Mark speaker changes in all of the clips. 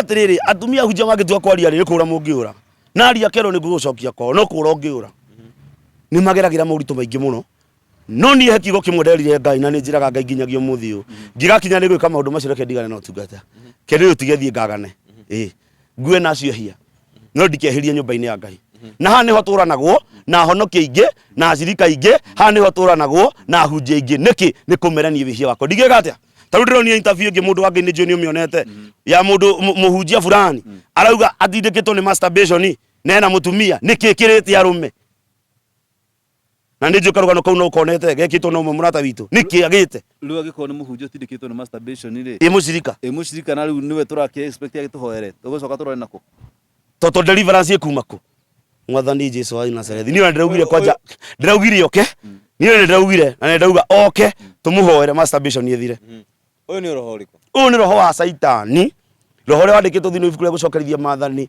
Speaker 1: atiriri atumia hunjia magĩtua kwaria rĩ kũra mũngĩũra na aria kero nĩ gũcokia kwao no kũra ũngĩũra nĩ mageragĩra maũritũ maingĩ mũno no niĩ he kiugo kĩmwe nderire Ngai na nĩ njĩraga Ngai nginyagia ũmũthĩ ũyũ ngĩgakinya nĩ gwĩka maũndũ macio reke ndigane na ũtungata kĩrĩ ũtigethiĩ ngagane ngue nacio hia no ndikeherie nyũmba-inĩ ya Ngai na haha nĩho tũranagwo na honokia ingĩ na acirika ingĩ haha nĩho tũranagwo na hunjia ingĩ nĩkĩ nĩ kũmerania wĩhia wako ndigĩka atĩa tarũ ndĩronire interview ĩngĩ mũndũ wangĩ nĩ John ũmĩonete ya mũndũ mũhunjia fulani arauga atindĩkĩtwo nĩ masturbation nena mũtumia nĩkĩ kĩrĩte arũme na nĩ njũka rũgano kau no ũkonete gekĩtwo na ũmwe mũrata witũ nĩkĩ agĩte
Speaker 2: rĩu agĩkorwo nĩ mũhunjia atindĩkĩtwo nĩ masturbation rĩ
Speaker 1: mũcirika
Speaker 2: na rĩu nĩwe tũrakĩ expect agĩtũhoere tũgũcoka tũrore nako
Speaker 1: toto deliverance ĩkuma kũ mwathani Jesũ wa Nazareth niĩ ndĩraugire kwanja ndĩraugire oke niĩ ndĩraugire na ndĩrauga oke tũmũhoere masturbation ĩthire
Speaker 2: ũyũ nĩ roho ũrĩkũ
Speaker 1: ũyũ nĩ roho wa Saitani roho ũrĩa wandĩkĩtwo thĩinĩ wa ibuku rĩa gũcokerithia maathani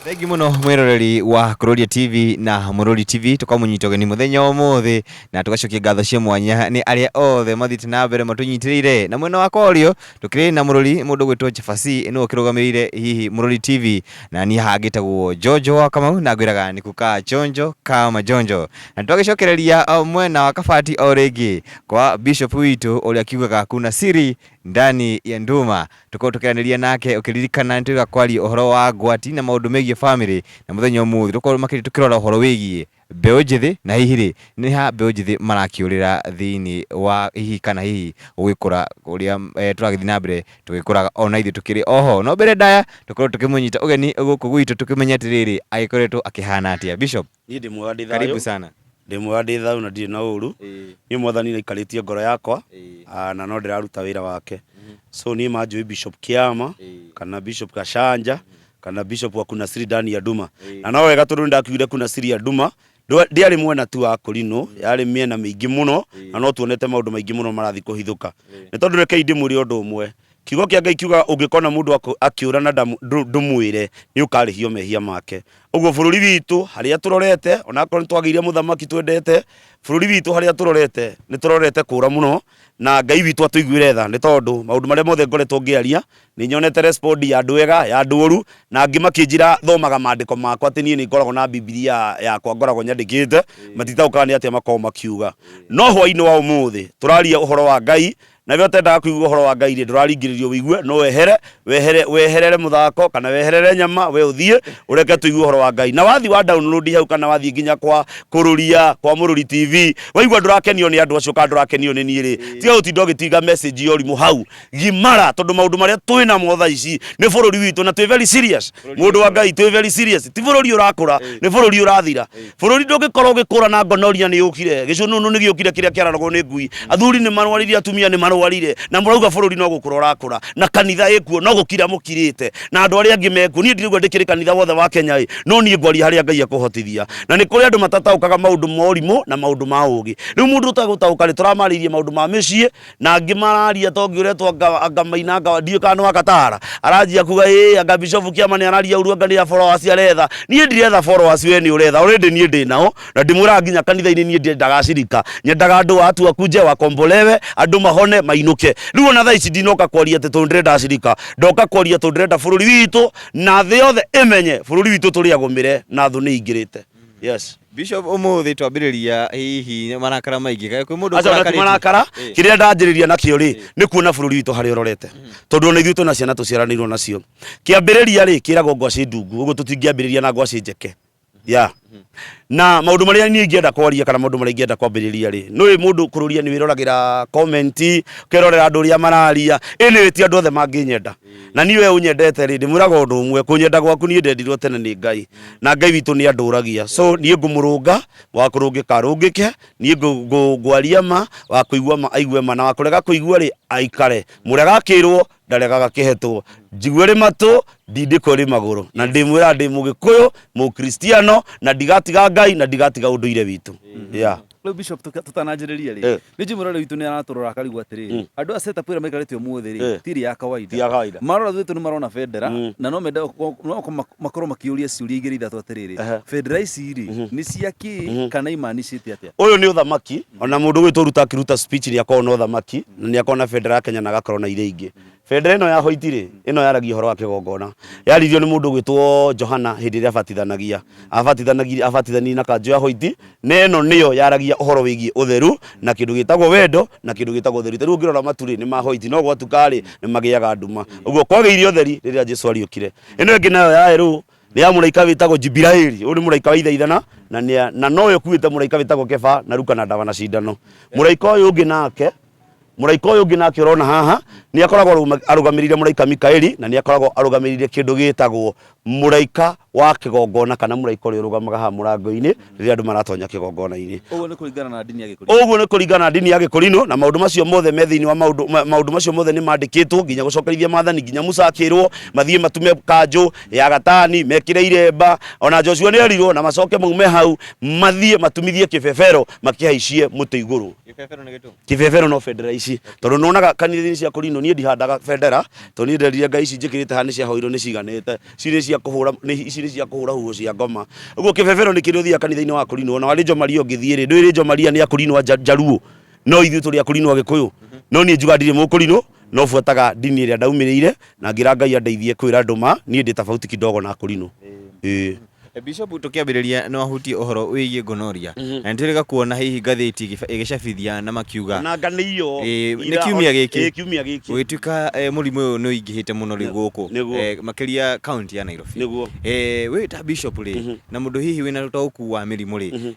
Speaker 3: thengi muno mwiroreri wa Kuroria TV na Murori TV tukamũnyita ũgeni mũthenya ũmũthĩ na tugacokia ngatho cia mwanya nĩ arĩa othe mathite na mbere matũnyitĩrĩire na mwena wa Korio tukĩrĩ na mũrori mũndũ gwĩtwo Chafasi nĩwe ũkĩrũgamĩrĩire hihi Murori TV na niĩ hangĩtagwo Jojo wa Kamau na ngwĩraga nĩ kuka chonjo kama jonjo na tũgacokereria mwena wa Kabati o rĩngĩ kwa Bishop witũ ũrĩa akiugaga kuna siri ndani ya nduma tuko tukianĩria nake ũkĩririkana nĩ tũgakwaria ũhoro wa gwati na maũndũ megiĩ family na mũthenya ũmũthĩ tukorwo makĩria tukĩrora ũhoro wĩgiĩ mbeũ njĩthĩ na hihi rĩ nĩ ha mbeũ njĩthĩ marakĩũrĩra thĩinĩ wa hihi kana hihi ũgĩkũra ũrĩa tũragĩthiĩ na mbere tũgĩkũraga ona ithuĩ tukĩrĩ oho no mbere ndaya tukorwo tukĩmũnyita ũgeni gũkũ gwitũ tukĩmenya atĩrĩrĩ agĩkoretwo akĩhana atĩa Bishop
Speaker 1: niĩ ndĩ mwega ndĩ thayũ
Speaker 3: karibu sana
Speaker 1: ndĩ mwega ndĩ thayũ na ndirĩ na ũru niĩ mwathani nĩaikarĩtie ngoro yakwa na no ndĩraruta wĩra wake so niĩ manjũĩ Bishop Kiama kana Bishop Kashanja kana Bishop wa kuna siri ndani ya nduma na no wega tondũ ndakiugire kuna siri ya nduma ndiarĩ mwena tu wa Korino yarĩ mĩena mĩingĩ mũno na no tuonete maũndũ maingĩ mũno marathi kũhithũka nĩ tondũ reke ndĩmwĩre ũndũ ũmwe kiugo kĩa Ngai kiuga ũngĩkona mũndũ akĩũra na ndũmwĩre nĩ ũkarĩhio mehia make ũguo bũrũri witũ harĩa tũrorete onakorwo nĩ twagĩire mũthamaki twendete bũrũri witũ harĩa tũrorete nĩ tũrorete kũra mũno na Ngai witũ atũiguĩre tha nĩ tondũ maũndũ marĩa mothe ngoretwo ngĩaria nĩ nyonete respond ya andũ ega ya andũ ũru na angĩ makĩnjĩra thomaga maandĩko makwa atĩ niĩ nĩ ngoragwo na Biblia yakwa ngoragwo nyandĩkĩte matitaũkaga nĩ atĩa makoragwo makiuga no hwaĩ-inĩ wa ũmũthĩ tũraria ũhoro wa Ngai na we ũtendaga kũigua ũhoro wa Ngai rĩ ndũraringĩrĩrio wĩigue no weherere mũthako kana weherere nyama we ũthiĩ ũreke tũigue ũhoro wa Ngai na wathi wa download hau kana wathi nginya kwa Kuroria kwa Murori TV waigua ndũrakenio nĩ andũ acio kana ndũrakenio nĩ niĩ rĩ tiga ũtinda ũgĩtiga message ya ũrimũ hau gimara tondũ maũndũ marĩa twĩ namo thaa ici nĩ bũrũri witũ na twĩ very serious mũndũ wa Ngai twĩ very serious ti bũrũri ũrakũra nĩ bũrũri ũrathira bũrũri ndũngĩkorwo ũgĩkũra na ngonoria nĩ yũkire gĩcũnũnũ nĩ gĩũkire kĩrĩa kĩararagwo nĩ ngui athuri nĩ marwarire atumia nĩ marwarire na mũrauga bũrũri no gũkũra ũrakũra na kanitha ĩkuo no gũkira mũkirĩte na andũ arĩa angĩ mekuo niĩ ndirigwo ndĩkĩrĩ kanitha wothe wa Kenya no niĩ ngwaria harĩa Ngai akũhotithia na nĩ kũrĩ andũ matataũkaga maũndũ ma ũrimũ na maũndũ ma ũũgĩ rĩu mũndũ ũtagũtaũka rĩ tũramarĩrie maũndũ ma mĩciĩ na angĩ mararia tongi ũretwo anga Maina ndiũ kana wakatara aranjia kuga anga Bishop Kiama nĩ araria ũru anga nĩ followers aretha niĩ ndiretha followers we nĩ ũretha already niĩ ndĩ nao na ndĩmwĩraga nginya kanitha-inĩ niĩ ndendaga acirika nyendaga andũ watu akuje wakombolewe andũ mahone mainũke rĩu ona thaa ici ndinoka kwaria atĩ tũndĩrenda acirika ndoka kwaria tũndĩrenda bũrũri witũ na thĩ yothe ĩmenye bũrũri witũ tũrĩagũmĩre na thũ nĩ ingĩrĩte yes
Speaker 3: Bishop ũmũthĩ twambĩrĩria hihi marakara maingĩ kwĩ mũndũ
Speaker 1: marakara kĩrĩa ndanjĩrĩria nakĩo rĩ nĩ kuona bũrũri witũ harĩa ũrorete tondũ ona ithuĩ twĩna ciana tũciaranĩirwo nacio kĩambĩrĩria rĩ kĩragwo ngwacĩ ndungu ũguo tũtingĩambĩrĩria na ngwacĩ njeke na maũndũ marĩa niĩ ingĩenda kwaria kana maũndũ marĩa ingĩenda kwambĩrĩria rĩ nĩ mũndũ Kuroria nĩ wĩroragĩra comment ũkerorera andũ ũrĩa mararia nĩ ti andũ othe mangĩnyenda na niĩ we ũnyendete rĩ ndĩmwĩraga ũndũ ũmwe kũnyenda gwaku niĩ ndendirwo tene nĩ Ngai na Ngai witũ nĩ andũragia so niĩ ngũmũrũnga wa kũrũngĩka arũngĩke niĩ ngwaria ma wa kũigua ma aigue ma na wa kũrega kũigua rĩ aikare mũrega akĩrwo ndaregaga kĩhetwo njigwe rĩ matũ ndindĩko rĩ magũrũ na ndĩmwĩra ndĩ Mũgĩkũyũ Mũkristiano na ndigatiga Ngai na ndigatiga ũndũire witũ
Speaker 2: rĩu Bishop tũtananjĩrĩria rĩ nĩ njimũrore witũ nĩ aratũrora akarigwo atĩrĩ andũ a setup ĩrĩa maikarĩte ũmũthĩ rĩ tiri ya kawaida marora thũitũ nĩ marona bendera na no menda makorwo makĩũria ciũria igĩrĩ ithatũ atĩrĩrĩ bendera ici rĩ nĩ cia kĩ kana imanicĩte atĩa
Speaker 1: ũyũ nĩ ũthamaki ona mũndũ gwĩtwo ruta akĩruta speech nĩ akorwo na ũthamaki na nĩ akorwo na bendera ya Kenya na agakorwo na iria ingĩ Federa ino ya hoitire ino yaragia horo wa kigongona yaririo ni mundu gwitwo Johana hindi ria abatithanagia na kanjo ya hoiti na ino niyo yaragia horo wigie utheru na kindu gitagwo wendo na kindu gitagwo utheru riu ngirora maturi ni ma hoiti no gwatukari ni magiaga nduma uguo kwagiirio utheri riria Jesu ariukire ino ingi nayo ya eru ni ya muraika witagwo Jibiraeli uri muraika wa ithaithana na noyo kuite muraika witagwo Keba na Ruka na ndawa na cindano muraika uyu ungi nake urona haha ni akoragwo arugamirire muraika Mikaeli na ni akoragwo arugamirire kindu gitagwo muraika wa kigongona kana muraika uri urugamaga ha murango-ini riria andu maratonya kigongona-ini.
Speaker 2: Uguo ni kuringana na ndini ya Gikuyu.
Speaker 1: Uguo ni kuringana na ndini ya Gikuyu na maundu macio mothe me thiini wa maundu macio mothe ni mandikitwo nginya gucokerithia mathani nginya Musa akirwo mathie matume kanjo ya gatani mekire iremba ona Joshua ni erirwo na macoke maume hau mathie matumithie kibebero makihaicie muti iguru.
Speaker 2: Kibebero ni gitu.
Speaker 1: Kibebero no federa ici tondu nonaga kanitha cia Korino nie ndihandaga federa tondu nie nderire ngai ici njikirite ha ni cia hoiro ni ciganite ciri cia kuhura huo cia ngoma. Uguo kibebero ni kindu thia kanitha-ini wa Korino ona wari Jomaria ngithie ri ndwiri Jomaria ni Akorino Jaruo no ithu turi Akorino Gikuyu no nie njuga ndiri Mukorino no fuataga dini iria ndaumirire na ngira ngai andeithie kwira nduma nie ndi tofauti kidogo na Akorino.
Speaker 3: Bishop tukiambiriria no ahutie uhoro wigie gonoria na ndirega kuona hihi ngathiti igicabithia na makiuga
Speaker 1: na nganiyo
Speaker 3: ni kiumia giki gwituika murimu uyu no ingihite muno ri guku makiria county ya Nairobi we ta bishop ri na mundu hihi wina utauku wa mirimu ri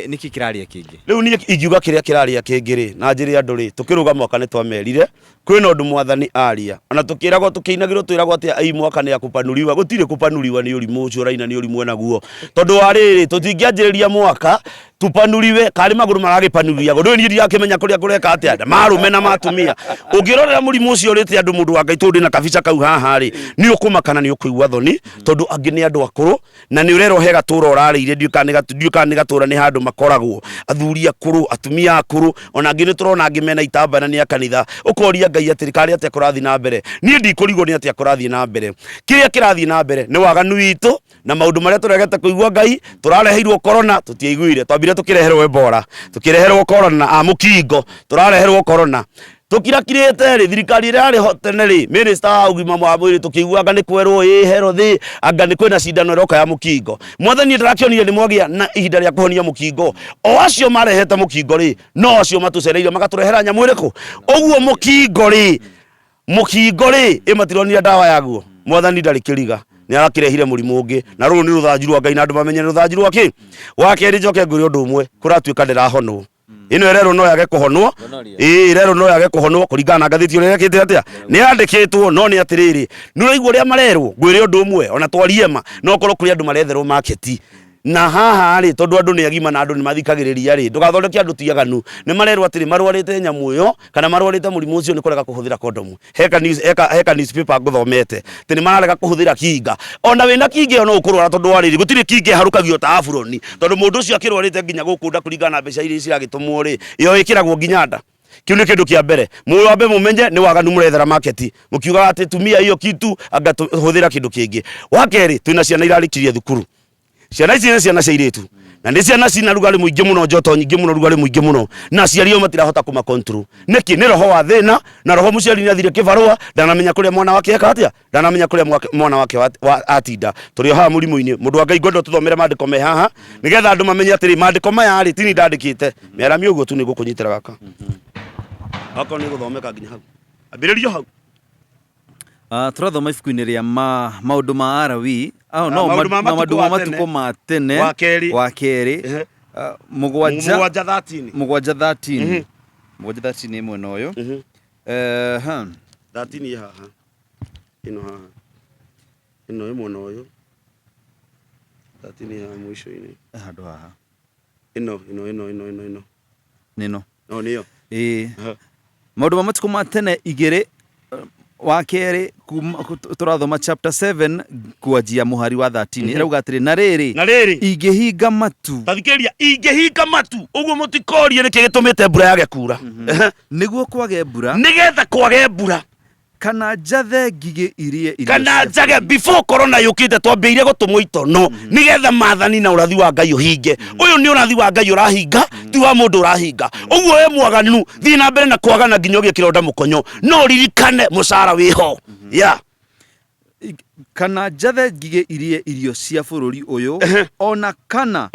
Speaker 3: niki kiraria kingi
Speaker 1: riu ni ingiuga kiria kiraria kingi ri na njiri andu ri tukiruga mwaka ni twamerire kwina undu mwathani aria ona tukiragwo tukiinagirwo twiragwo atia ai mwaka ni akupanuriwa gutire kupanuriwa ni urimu ucio raina ni urimu enaguo tondu wariri tutingianjiriria mwaka tupanuriwe kari maguru maragipanuria go ndoni ndiakimenya kuria kureka atia marume na matumia ungirorera murimu ucio rite andu mundu wa ngai tundi na kabica kau haha ri ni ukumakana ni ukuigwa thoni tondu angi ni andu akuru na ni urero hega tura urarire ndiukani gatura ni handu makoragwo athuri akuru atumia akuru ona angi ni turona angi mena itamba na ni akanitha ukoria ngai atirikari atia kurathi na mbere ni ndikurigwo ni atia kurathi na mbere kiria kirathi na mbere ni waganu witu na maundu maria turegete kuigwa ngai turareheirwo corona tutiaiguire twambire tukireherwo Ebola tukireherwo corona amukingo turareherwo corona tukirakirite ri thirikari ira ri hotene ri minister wa ugima wa mwiri tukiiguaga ni kwerwo hero thi anga ni kwina cindano iroka ya mukingo mwathani ndarakionire ni mwagia na ihinda ria kuhonia mukingo o acio marehete mukingo ri no acio matucereire magaturehera nyamu iriku uguo mukingo ri imatironire dawa yaguo mwathani ndari kiriga ni arakirehire murimu ungi na ru ni ruthanju rwa ngai na andu mamenye ruthanju rwaki wakeri njoke nguri undu umwe kuratuika ndirahonwo ino rero no yage kuhonwo rero no yage kuhonwo kuringana ngathiti uria yakite atia ni andikitwo no ni atiriri ni uraigwa uria marerwo ngwire undu umwe ona twariema no korwo kuri andu maretherwo market na haha ri tondu andu ni agima na andu ni mathikagiriria ri ndugathondeke andu tiaganu ni marerwo atiri marwarite nyamu iyo kana marwarite murimu ucio ni kurega kuhuthira condom heka newspaper nguthomete tini marega kuhuthira kinga ona wina kinga no ukurwara tondu wariri gutiri kinga harukagio ta afuroni tondu mundu ucio akirwarite nginya gukunda kuringana mbeca iria ciragitumwo ri iyo ikiragwo nginya nda kiu ni kindu kia mbere muwambe mumenye ni waganu murethera market mukiuga ati tumia hiyo kitu anga huthira kindu kingi wakeri twina ciana irarikirie thukuru ciana ici ni ciana cia iritu na ni ciana cina rugari muingi muno njoto nyingi muno rugari muingi muno na ciari o matirahota kuma control niki ni roho wa thina na roho muciari ni athire kibarua ndanamenya kuria mwana wake eka atia ndanamenya kuria mwana wake atinda turi ha murimu-ini mundu wa ngai ngondo tuthomere mandiko me haha nigetha andu mamenye atiri mandiko maya ri tini ndandikite merami uguo tu ni gukunyitira gaka hako ni guthomeka nginya hau ambiririo hau
Speaker 2: turathoma ibuku-ini ria maundu ma arawi maundu ma matuko ma tene wa keri mugwanja 13 mwena uyu
Speaker 1: 13 haha ino haha ino mwena uyu 13 ya mwisho-ini
Speaker 2: handu haha
Speaker 1: ino nino no niyo
Speaker 2: maundu ma matuko ma tene igiri wa keri turathoma chapter 7 kuanjia muhari wa 13 irauga atiri na riri ingihinga matu
Speaker 1: tathikiria ingihinga matu uguo mutikorie niki gitumite mbura yage kura
Speaker 2: niguo kwage mbura
Speaker 1: nigetha kwage mbura
Speaker 2: kana njathe ngigĩ irie irio
Speaker 1: kana njage before corona yũkĩte twambĩire gũtũmwo itono nigetha maathani na ũrathi wa Ngai ũhinge. Ũyũ nĩ ũrathi wa Ngai ũrahinga, ti wa mũndũ ũrahinga. Ũguo we mwaganu thiĩ na mbere na kwagana nginya ũgĩe kĩronda mũkonyo, no ririkane mũcara wĩho. Yeah.
Speaker 2: Kana njathe ngigĩ irie irio cia bũrũri ũyũ ona kana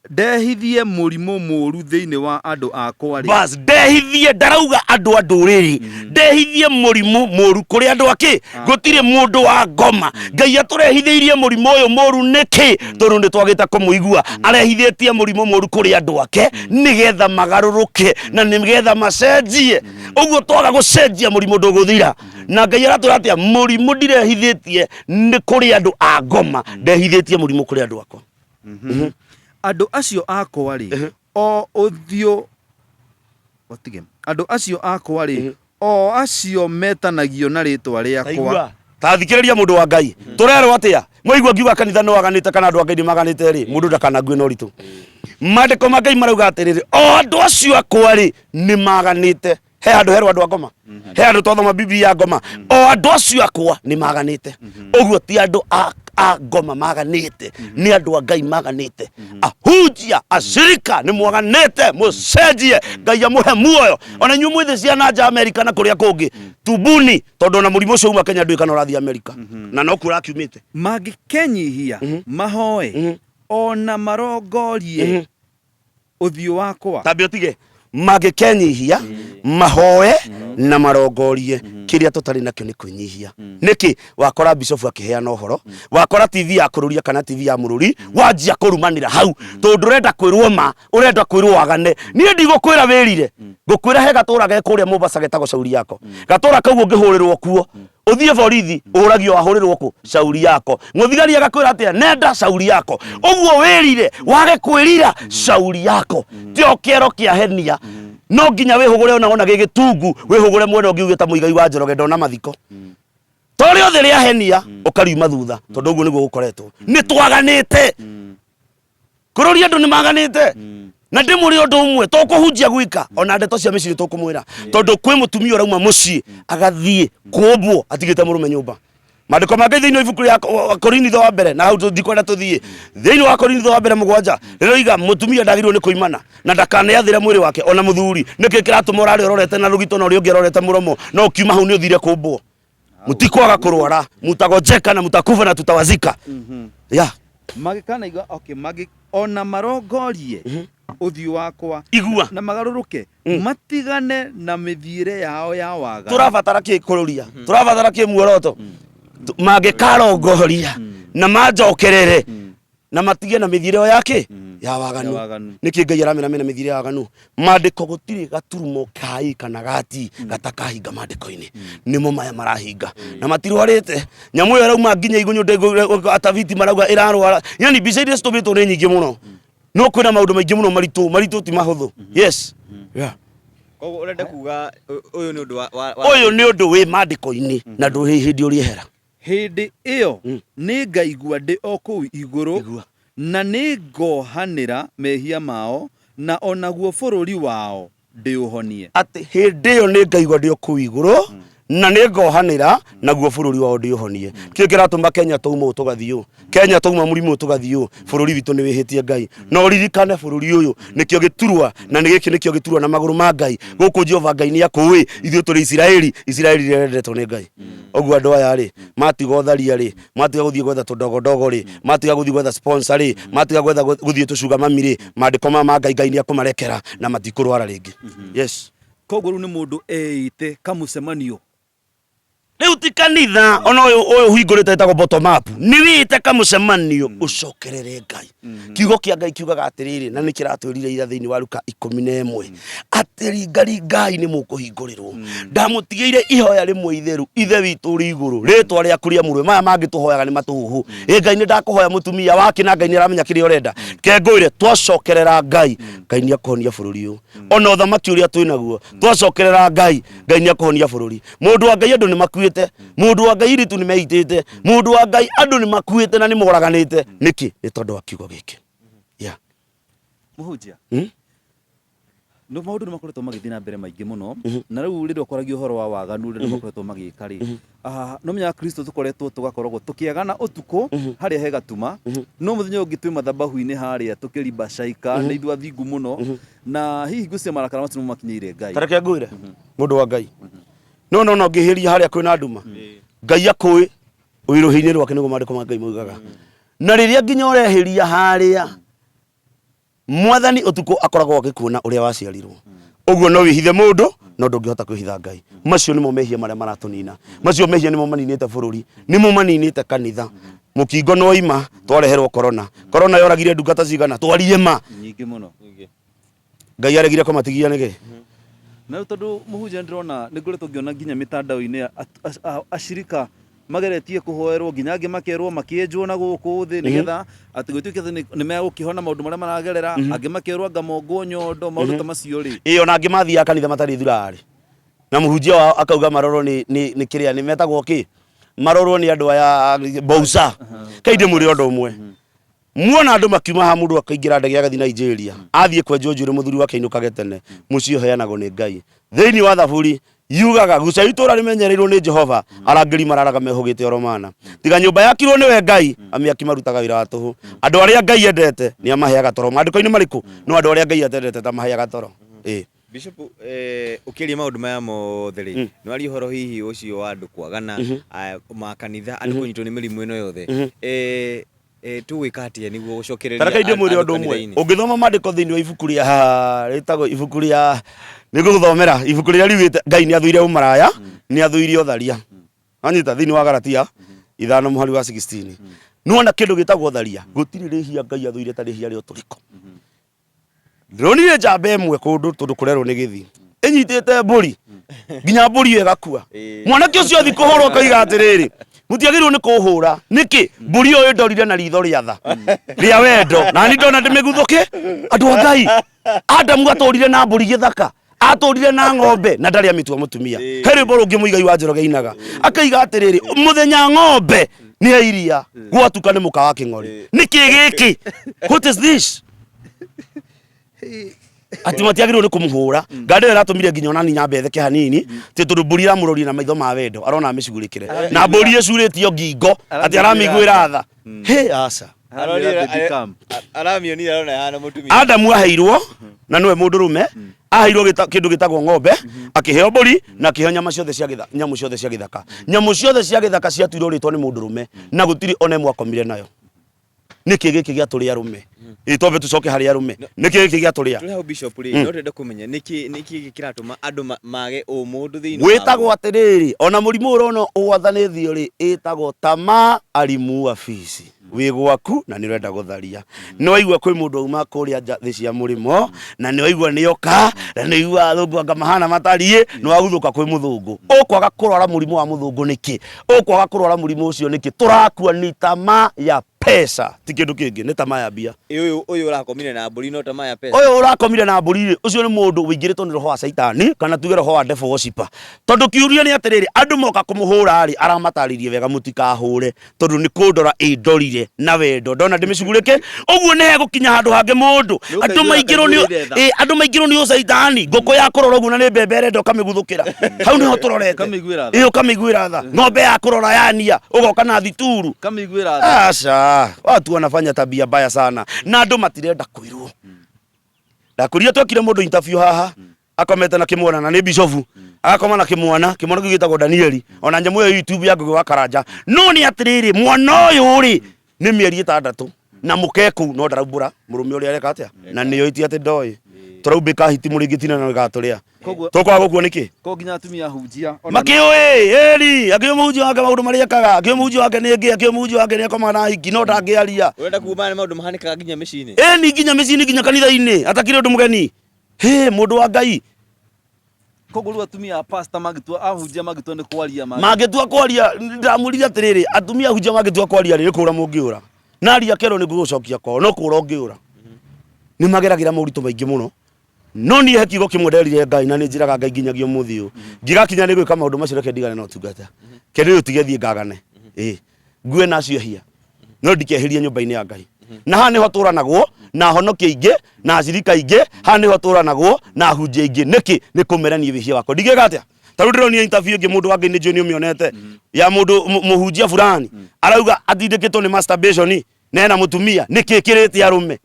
Speaker 2: ndehithie mũrimũ mũru thĩinĩ wa andũ akwa.
Speaker 1: Bas ndehithie, ndarauga andũ a ndũrĩrĩ, ndehithie mũrimũ mũru kũrĩ andũ akĩ, gũtirĩ mũndũ wa ngoma. Ngai atũrehithĩirie mũrimũ ũyũ mũru nĩkĩ? Tondũ nĩ twagĩte kũmũigua. Arehithĩtie mũrimũ mũru kũrĩ andũ ake nĩgetha magarũrũke na nĩgetha macenjie. Ũguo twaga gũcenjia mũrimũ ndũgũthira. Na Ngai aratwĩra atĩa mũrimũ ndirehithĩtie nĩ kũrĩ andũ a ngoma, ndehithĩtie mũrimũ kũrĩ andũ akwa.
Speaker 2: Andũ acio akwa o ũthiũ watige. Andũ acio akwa o acio metanagio na rĩtwa rĩakwa.
Speaker 1: Ta thikĩrĩria mũndũ wa Ngai. Tũrerwo atĩa? Mwaigua ngiuga kanitha no waganĩte kana andũ a Ngai nĩ maganĩte mũndũ ndakanagwe na ũritũ. Maandĩko ma Ngai marauga atĩrĩrĩ, o andũ acio akwa nĩ maganĩte. He andũ herwo andũ a ngoma, he andũ twathoma Biblia ya ngoma, o andũ acio akwa nĩ maganĩte. Ũguo ti andũ a ngoma maganĩte, nĩ andũ a Ngai maganĩte. Ahunjia acirika nĩ mwaganĩte, mũcenjie, Ngai amũhe muoyo. Ona inyuĩ mwĩthĩ ciana nja Amerika na kũrĩa kũngĩ, tubuni tondũ ona mũrimũ ũcio uma Kenya ndũĩ kana ũrathiĩ Amerika, na no kuo ũrakiumĩte.
Speaker 2: Mangĩkenyihia mahoe ona marongorie ũthiũ wakwa.
Speaker 1: Tambĩ ũtige magĩkenyihia mahoe na marongorie kĩrĩa tũtarĩ nakĩo nĩ kwĩnyihia. Nĩkĩ wakora bishop akĩheana ũhoro, wakora TV ya kũrũria kana TV ya mũrũri, wanjia kũrumanĩra hau tondũ ũrenda kwĩrwo ma, ũrenda kwĩrwo wagane. Niĩ ndigũkwĩra wĩrire, ngũkwĩra he gatũra ge kũrĩa Mombasa getagwo Shauri Yako. Gatũra kau ũngĩhũrĩrwo kuo ũthiĩ borithi ũragio wahũrĩrwo kũ Shauri Yako. Mũthigari agakwĩra atĩa nenda Shauri Yako. Ũguo wĩrire wage kwĩrira Shauri Yako. Tio kĩero kĩa henia. No nginya wĩhũgũre ona gĩgĩtungu, wĩhũgũre mwena ũngĩ ugĩta Mũigai wa Njoroge ndona mathiko. Tore othe rĩa henia ũkariuma thutha tondũ ũguo nĩguo gũkoretwo. Nĩ twaganĩte. Kũrũria andũ nĩ maganĩte. Na ndĩmũrĩ ũndũ ũmwe tũkũhunjia gwika ona ndeto cia mĩciĩ tũkũmwĩra tondũ kwĩ mũtumia ũrauma mũciĩ agathiĩ kũmbwo atigĩte mũrũme nyũmba. Maandĩko ma Ngai thĩinĩ wa ibuku rĩa Korinitho wa mbere na hau ndikwenda tũthiĩ thĩinĩ wa Korinitho wa mbere 7 rĩroiga mũtumia ndagĩrĩirwo nĩ kũimana na ndakaneathĩre mwĩrĩ wake ona mũthuri. Nĩkĩ kĩratũma ũrarĩ ũrorete na rũgito na ũrĩa ũngĩ ũrorete mũromo no ukiuma hau nĩ ũthire kũmbwo. Mũtikwaga kũrwara, mutagojeka na mutakufa na tutawazika. Yeah.
Speaker 2: Magĩkana iga okay ona marongorie ũthiũ wakwa
Speaker 1: igua
Speaker 2: na magarũrũke matigane na mĩthiĩre yao ya waga.
Speaker 1: Tũrabatara kĩ kũrũria, tũrabatara kĩ muoroto. Mangĩkarongoria na manjokerere na matige na mĩthiĩre yake ya waganu. Nĩkĩ Ngai aramena mĩthiĩre ya waganu. Maandĩko gũtirĩ gaturumo kai kana gati gatakahinga maandĩko-inĩ. Nĩmo maya marahinga na matirwarĩte. Nyamũ ĩyo rauma nginya igunyũ ataviti marauga ĩrarwara. Yani mbica iria citũmĩtwo nĩ nyingĩ mũno. No kwĩna maũndũ maingĩ mũno maritũ ti mahũthũ. Yes. Yeah.
Speaker 3: Koguo ũrenda kuga ũyũ nĩ ũndũ wa
Speaker 1: ũyũ nĩ ũndũ wĩ maandĩko-inĩ na ndũrĩ hĩndĩ ũrĩehera.
Speaker 2: Hĩndĩ ĩyo nĩ ngaigua ndĩ o kũu igũrũ na nĩ ngohanĩra mehia mao na onaguo bũrũri wao ndĩũhonie.
Speaker 1: Atĩ hĩndĩ ĩyo nĩ ngaigua ndĩ o kũu igũrũ na nĩ ngohanĩra naguo bũrũri wao ndĩũhonie. Kĩo kĩratũma Kenya tũuma ũtũgathiũ, Kenya tũuma mũrimũ ũtũgathiũ, bũrũri witũ nĩ wĩhĩtie Ngai. No ririkane bũrũri ũyũ nĩkĩo gĩturwa na nĩgĩkĩ nĩkĩo gĩturwa na magũrũ ma Ngai. Gũkũ Jehova Ngai nĩ akũĩ ithuĩ tũrĩ Isiraeli, Isiraeli rĩendetwo nĩ Ngai. Ũguo andũ aya matiga ũtharia matiga gũthiĩ gwetha tũndogondogo matiga gũthiĩ gwetha sponsor matiga gwetha gũthiĩ tũcuga mami maandĩko ma Ngai Ngai nĩ akũmarekera na matikũrwara rĩngĩ. Yes.
Speaker 2: Koguo rĩu nĩ mũndũ eite kamũcemanio.
Speaker 1: Rĩu ti kanitha ona ũyũ hingũrĩte etagwo bottom up. Nĩ wĩte kamũcemanio ũcokerere Ngai. Kiugo kĩa Ngai kiugaga atĩrĩrĩ na nĩ kĩratwĩrire ira thĩinĩ wa Luka 11 atĩ Ngai nĩ mũkũhingũrĩrwo. Ndamũtigĩire ihoya rĩmwe itheru ithe witũ ũrĩ igũrũ rĩtwa rĩaku rĩamũrwe. Maya mangĩ tũhoyaga nĩ matũhuhu. Ngai nĩ ndakũhoya mũtumia wake na Ngai nĩ aramenya kĩrĩa ũrenda. Kengũire twacokerera Ngai, Ngai nĩ akũhonia bũrũri ũyũ. Ona ũthamaki ũrĩa twĩ naguo twacokerera Ngai, Ngai nĩ akũhonia bũrũri. Mũndũ wa Ngai andũ nĩ makuĩte, mũndũ wa Ngai ritu nĩ meitĩte, mũndũ wa Ngai andũ nĩ makuĩte na nĩ moraganĩte. Nĩkĩ? Nĩ tondũ wa kiugo gĩkĩ. Yeah.
Speaker 2: Mũhunjia. no maundu ni makoretwo magithii na mbere maingi muno na riu rindu koragio horo wa waganu rindu makoretwo magika ri no menya Kristo tukoretwo tugakoragwo tukiagana utuku haria he gatuma no muthenya ungi twi mathabahu-ini haria tukirimba caika na ithu athingu muno na hihi ngucia marakara matinu makinyire Ngai
Speaker 1: tareke ngwire mundu wa Ngai no ngihiria haria kwina nduma Ngai akui uiruhi-ini rwake niguo mandiko ma Ngai moigaga na riria nginya urehiria haria mwathani utuko akoragwo agikuona uria waciarirwo uguo no wihithe mundu no ndungihota kwihitha Ngai macio nimo mehia maria maratunina macio mehia nimo maninite bururi nimo maninite kanitha mukingo no ima twareherwo corona yoragire ndungata cigana twarire ma
Speaker 2: nyingi muno
Speaker 1: Ngai aregire komatigia nige
Speaker 2: na tondu muhunjia ndirona ningoretwo ngiona nginya mitandao-ini ashirika mageretie kuhoerwo nginya angi makerwo makienjwo na guku thi nigetha ati gwituike ni megukihona maundu maria maragerera angi makerwo ngamongwo nyondo maundu ta macio ri
Speaker 1: iyo na angi mathia kanitha matari thurari na muhunjia wao akauga marorwo ni kiria ni metagwo ki marorwo ni andu aya bousa kainde muri ondo umwe muona andu makiuma ha mundu akaingira ndege agathi Nigeria athie kwenjwo njuri muthuri wake inukage tene mucio heanagwo ni Ngai thiini wa thaburi yugaga guca itura rimenyereirwo ni Jehova arangiri mararaga mehugite oromana tiga nyumba yakirwo niwe Ngai amiaki marutaga wira wa tuhu andu aria Ngai endete ni amaheaga toro mandiko-ini mariku no andu aria Ngai atendete ta maheaga toro
Speaker 3: Bishop ukiria maundu maya mothe ri no ari horo hihi ucio wa andu kwagana makanitha andu kunyitwo ni mirimu ino yothe tuwika atia niguo gucokereria
Speaker 1: tareka inde mwiri ondu umwe ungithoma mandiko thiini wa ibuku ria ritagwo ibuku ria niguthomera ibuku ria riugite Ngai ni athuire umaraya ni athuire utharia anyita thiini wa Galatia 5:16 nuona kindu gitagwo utharia gutiri rihia Ngai athuire ta rihia rio turiko ndronire njamba imwe kundu tondu kurerwo ni githi inyitite mburi nginya mburi egakua mwanake ucio athi kuhurwo kaiga atiriri mutiagirwo ni kuhura niki mburi uyu ndorire na ritho ria tha ria wendo na ni ndona ndimiguthuke andu a Ngai Adamu atorire na mburi githaka atorire na ng'ombe na ndari amitua mutumia heri boro ngi muigai wa Njoroge inaga akaiga atiriri muthenya ng'ombe ni airia gwatuka ni muka wa king'ori niki giki what is this ati matiagirwo ni kumuhura ngande iratumire nginya onani nyambe etheke hanini ti tondu mburi iramurori na maitho ma wendo arona amicugurikire na mburi icuritio ngingo ati aramiguira tha he asa
Speaker 3: aramio ni arona yana mutumia
Speaker 1: Adamu aheirwo na niwe mundurume aheirwo kindu gitagwo ng'ombe akiheo mburi na akiheo nyamu ciothe cia githaka ciatuirwo ritwo ni mundurume na gutiri ona imwe akomire nayo niki giki gia turi arume itobe tucoke hari arume niki giki gia turi
Speaker 3: turi ha Bishop ri no renda kumenya niki kiratuma andu mage umundu thiini
Speaker 1: witagwo atiriri ona murimu urona uwathanithio ri itagwo tama arimu afisi wi gwaku na ni renda gutharia ni waigua kwi mundu auma kuria thi cia murimo na ni waigua ni oka na ni waigua athungu anga mahana matarie ni waguthuka kwi muthungu ukwaga kurwara murimu wa muthungu niki ukwaga kurwara murimu ucio niki turakua ni tama ya pesa ti kindu kingi ni tama ya bia
Speaker 3: uyu urakomire na mburi no tama ya pesa
Speaker 1: uyu urakomire na mburi ucio ni mundu wingiritwo ni roho wa Saitani kana tuge roho wa devil worshiper tondu kiuria ni atiriri andu moka kumuhura ari aramataririe wega mutikahure tondu ni kundora indorire na wendo ndona ndimicugurike uguo ni gukinya handu hange mundu andu maingirwo ni Saitani ngoko ya kurora uguo na ni mbembe rendo kamiguthukira hau niho turorete kamiguira tha ng'ombe ya kurora yania ugoka na thituru
Speaker 2: kamiguira tha
Speaker 1: asa watu wanafanya tabia mbaya sana na andu matirenda kwirwo ndakuria twekire mundu interview haha akomete na kimwana na ni Bishop akoma na kimwana gitagwo Danieli ona nyamu ya YouTube ya Ngugi wa Karanja no ni atiriri mwana uyu ri ni mieri 6 na mukeku no ndaraumbura murume uri areka atia na niyo iti ati ndoi turaubika hiti muringitina na gaturia tokwa gukuo niki
Speaker 2: ko nginya atumia hunjia
Speaker 1: makiwe eri akio muhunjia wake maundu maria kaga akio muhunjia wake ni ngi akio muhunjia wake ni akoma na hiki no ndangiaria
Speaker 3: urenda kuuma na maundu mahanikaga nginya micini
Speaker 1: ni nginya micini nginya kanitha-ini atakire undu mugeni mundu wa Ngai
Speaker 2: koguru atumia pastor magitua ahunjia magitua ni kwaria
Speaker 1: magitua kwaria ndamurira atiriri atumia ahunjia magitua kwaria ri kura mungiura naria kero ni gucokia ko no kura ungiura ni mageragira mauritu maingi muno no ni hekigo kimwe nderire Ngai na ni njiraga Ngai nginyagio muthio ngigakinya ni gwika maundu macio reke ndigane na utungata kende utigethie ngagane ngue nacio hia no ndikehiria nyumba-ini ya Ngai na ha niho turanagwo na honokia ingi na cirika ingi hani hoturanagwo na hunjia ingi niki ni kumerania wihia wako ndigega atia taru ndironia interview ingi mundu wangi ni joni umionete ya mundu muhunjia fulani arauga atindikitwo ni masturbation nena mutumia niki kiriti arume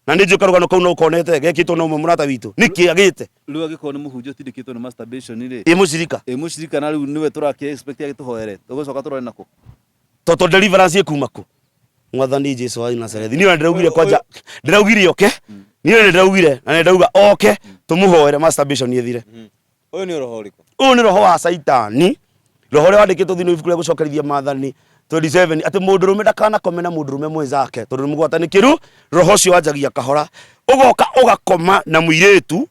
Speaker 1: na ndio karugano kau no konete gekitwo no murata witu niki agite
Speaker 2: riu agiko ni muhunjia utindikitwo ni masturbation ri
Speaker 1: mucirika
Speaker 2: na riu niwe turaki expect agituhoere tugucoka turore nako
Speaker 1: toto deliverance ikumaku mwathani Jesu wa Nazareth niwe ndiraugire kwanja ndiraugire oke niwe ndiraugire na ndauga oke tumuhoere masturbation ithire
Speaker 3: uyu ni roho uriko
Speaker 1: uyu ni roho wa saitani roho ria wandikitwo thini ibuku ria gucokerithia maathani 27 ati mundurume ndakana komena mundurume mwenzake tondu mugwatanikiru roho cio wanjagia kahora ugoka ugakoma na muiretu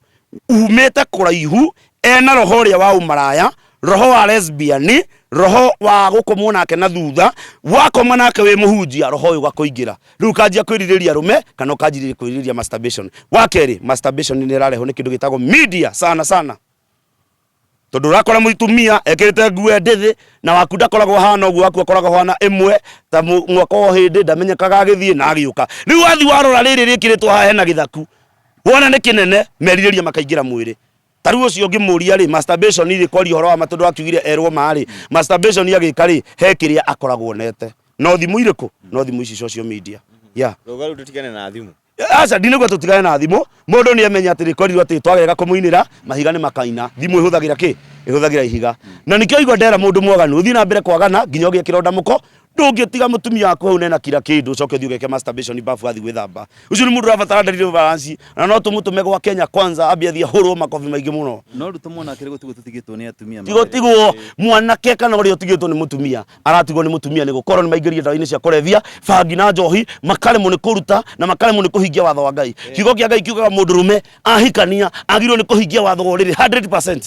Speaker 1: umete kuraihu ena roho ria wa umaraya roho wa lesbian roho wa gukomwo nake na thutha wakoma nake we muhunjia roho uyu gakoingira riu kanjia kwiririria rume kana kanjiriria kwiririria masturbation wakeri masturbation ni rareho ni kindu gitagwo media sana tondu rakora mutumia ekirite nguo ndithi na waku ndakoragwo hana uguo waku akoragwo hana imwe ta mwaka o hindi ndamenyekaga agithie na agiuka riu wathi warora riri rikiritwo ha hena githaku wona ni kinene merirĩria makaingira mwiri taru ucio ngimuria ri masturbation iri kori horo wa matundu akiugire erwo mari masturbation agika ri he kiria akoragwo nete no thimu iriku no thimu ici social media
Speaker 3: rogaru tutigane na thimu
Speaker 1: acha ndinegwa tutigane na thimu mundu ni amenya ati rikorirwo ati twagega kumuinira mahiga ni makaina thimu ihuthagira ki ihuthagira ihiga na nikio igwa ndera mundu mwaganu uthi na mbere kwagana nginya ugie kironda muko ndungitiga mutumia wako hau nena kira kindu coke thiuge ke masturbation bafu athi gwithamba ucio ni mundu rabatara deliverance na no tumutume gwa Kenya kwanza ambia thia huru makofi maingi muno
Speaker 2: no rutumo na kire gutigwo tutigitwo ni atumia
Speaker 1: tigotigwo mwanake kana uri utigitwo ni mutumia aratigwo ni mutumia ni gukorwo ni maingiria ndawa-ini cia kurevia fangi na njohi makale mu ni kuruta na makale mu ni kuhingia watho wa Ngai kiugo kia Ngai kiugaga mundu rume ahikania agirwo ni kuhingia watho wa riri 100%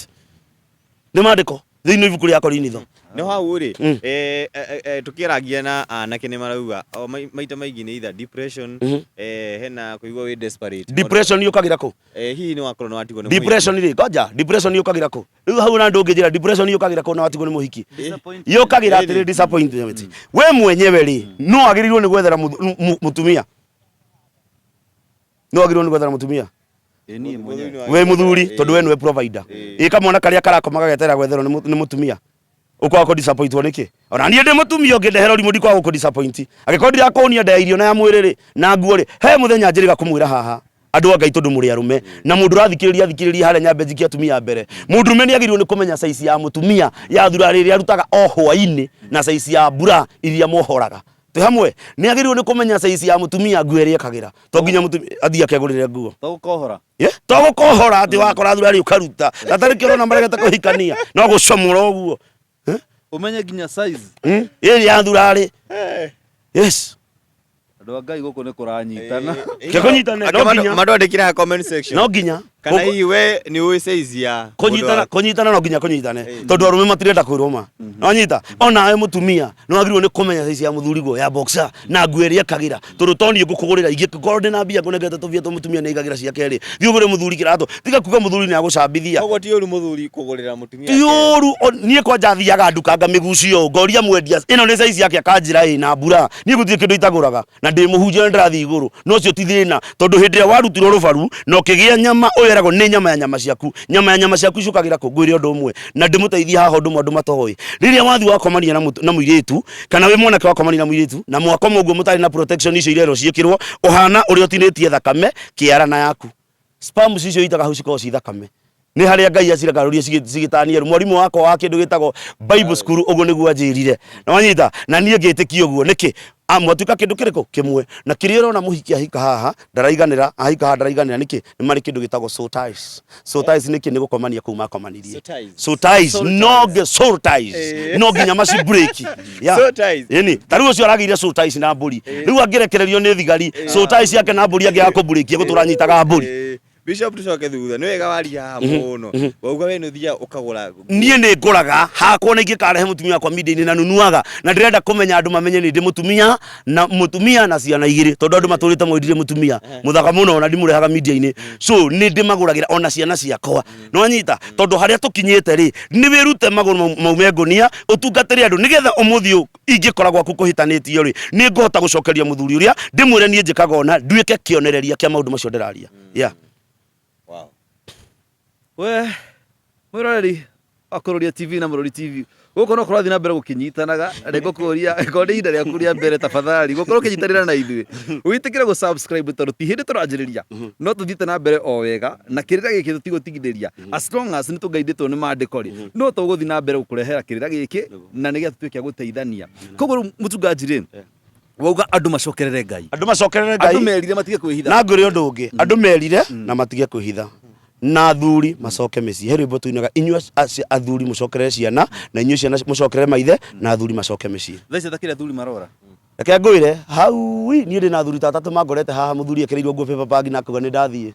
Speaker 1: ni mandiko thini ibuku ria Korinitho
Speaker 3: no hau ri tukiragia na anake ni marauga maita maingi ni either depression hena kuigwa we desperate
Speaker 1: depression yukagira ku
Speaker 3: hihi ni wakorwo no watigwo ni
Speaker 1: depression ri koja depression yukagira ku riu hau na ndungijira depression yukagira ku na watigwo ni muhiki yukagira atiri disappointment we mwenyewe ri no agirirwo ni gwethera mutumia no agirirwo ni gwethera mutumia we muthuri tondu we niwe provider ikamwana karia karakomaga getera gwetherwo ni mutumia ukwa ko disappoint woneke ona nie ndi mutumia ngindehera rimudi kwa ko disappoint agikodi akonia nda irio na ya mwiriri na nguo ri he muthenya njiriga kumwira haha andu Ngai tondu muri arume na mundu rathikiriria haria nyambe njikia atumia mbere mundu rume ni agirirwo ni kumenya size ya mutumia ya thurari ri arutaga o hwaini na size ya bura iria mohoraga te hamwe ni agirirwo ni kumenya size ya mutumia nguo ri akagira to nginya mutumia athia akegurire nguo
Speaker 2: togukohora
Speaker 1: togukohora ati wakora thurari ukaruta atari kirona maregeta kuhikania no gucomura uguo
Speaker 2: umenye ginya size
Speaker 1: iri ya thurari yes
Speaker 2: andu Ngai guku ni kuranyitana
Speaker 1: kekunyitana no nginya
Speaker 3: madwandikira comment section
Speaker 1: no nginya
Speaker 3: kana hii we ni we size ya
Speaker 1: kunyitana no nginya kunyitane tondu arume matirenda kwiroma no nyita ona ayo mutumia no agirwo ni kumenya size ya muthurigo ya boxer na ngueri akagira tondu toni ngukugurira ingi korode na mbia kunengete tuvia to mutumia ni igagira cia keri thiugure muthuri kirato tiga kuga muthuri ni agucambithia
Speaker 3: koguo ti uru muthuri kugurira mutumia
Speaker 1: ti uru nie kwanja thiaga nduka ngamigucio ngoria mwendia ino ni size yake akanjira na mbura nie guthie kindu itaguraga na ndi muhunjia ndathi iguru no cio ti thina tondu hindi ya warutirwo rubaru no kigia nyama oyeragwo ni nyama ya nyama ciaku icukagira ku ngwire undu umwe na ndimuteithia haha undu mwandu matohoi riria wathi wakomania na muiretu kana we mwanake wakomania na muiretu na mwakoma uguo mutari na protection icio irero ciikirwo uhana uri utinitie thakame kiarana yaku spam icio itaga hau ciko ci thakame ni haria Ngai aciragaruria cigitanie mwarimu wako wa kindu gitagwo Bible school uguo niguo anjirire na wanyita na nie ngitikia uguo niki amwatuka kindu kiriko kimwe na kiriro na muhiki ahika haha daraiganira ahika haha daraiganira niki ni mari kindu gitagwo soul ties niki ni gukomania kuma komanirie soul ties no ge soul ties no ginya maci break ya
Speaker 3: soul ties
Speaker 1: yani taru ucio aragire soul ties na mburi riu angirekererio ni thigari soul ties yake na mburi angi akuburikia guturanyitaga mburi
Speaker 3: Bishop tucoke thutha ni wega waria muno wauga we nuthia ukagura
Speaker 1: nie ni nguraga hakwa na ingikarehe mutumia kwa media na nunuaga na ndirenda kumenya andu mamenye ni ndi mutumia na ciana igiri tondu andu maturite moidire mutumia muthaka muno na ndimurehaga media-ini so ni ndimaguragira ona ciana ciakwa no nyita tondu haria tukinyite ri ni wirute maguru maume ngonia utungatire andu nigetha umuthi ingikora gwaku kuhitanitio ri ni ngota gucokeria muthuri uria ndimwire nie njikaga ona nduike kionereria kia maundu macio ndiraria
Speaker 3: wow
Speaker 2: we mwiroreri Kuroria TV na Murori TV guko no kurathi na mbere gukinyitanaga rego kuria konde inda ria kuria mbere tafadhali guko kinyitanira na ithui witikire go subscribe tondu ti hindi turanjiriria no tuthite na mbere o wega na kirira giki tutigotigithiria as long as nitugaiditwo ni mandiko ri no tuguthi na mbere gukurehera kirira giki na nigetha tuike guteithania koguo mutunganjire wauga andu macokerere Ngai andu merire matige kwihitha
Speaker 1: na ngure undu ungi andu merire na matige kwihitha na athuri macoke micii he rwimbo tuinaga inyua athuri mucokerere ciana na inyua ciana mucokerere maithe na athuri macoke micii
Speaker 2: thaici takire athuri marora
Speaker 1: reke ngwire hau ni ndi na athuri tatatu mangorete haha muthuri ekereirwo nguo paper bag na kuga ni ndathie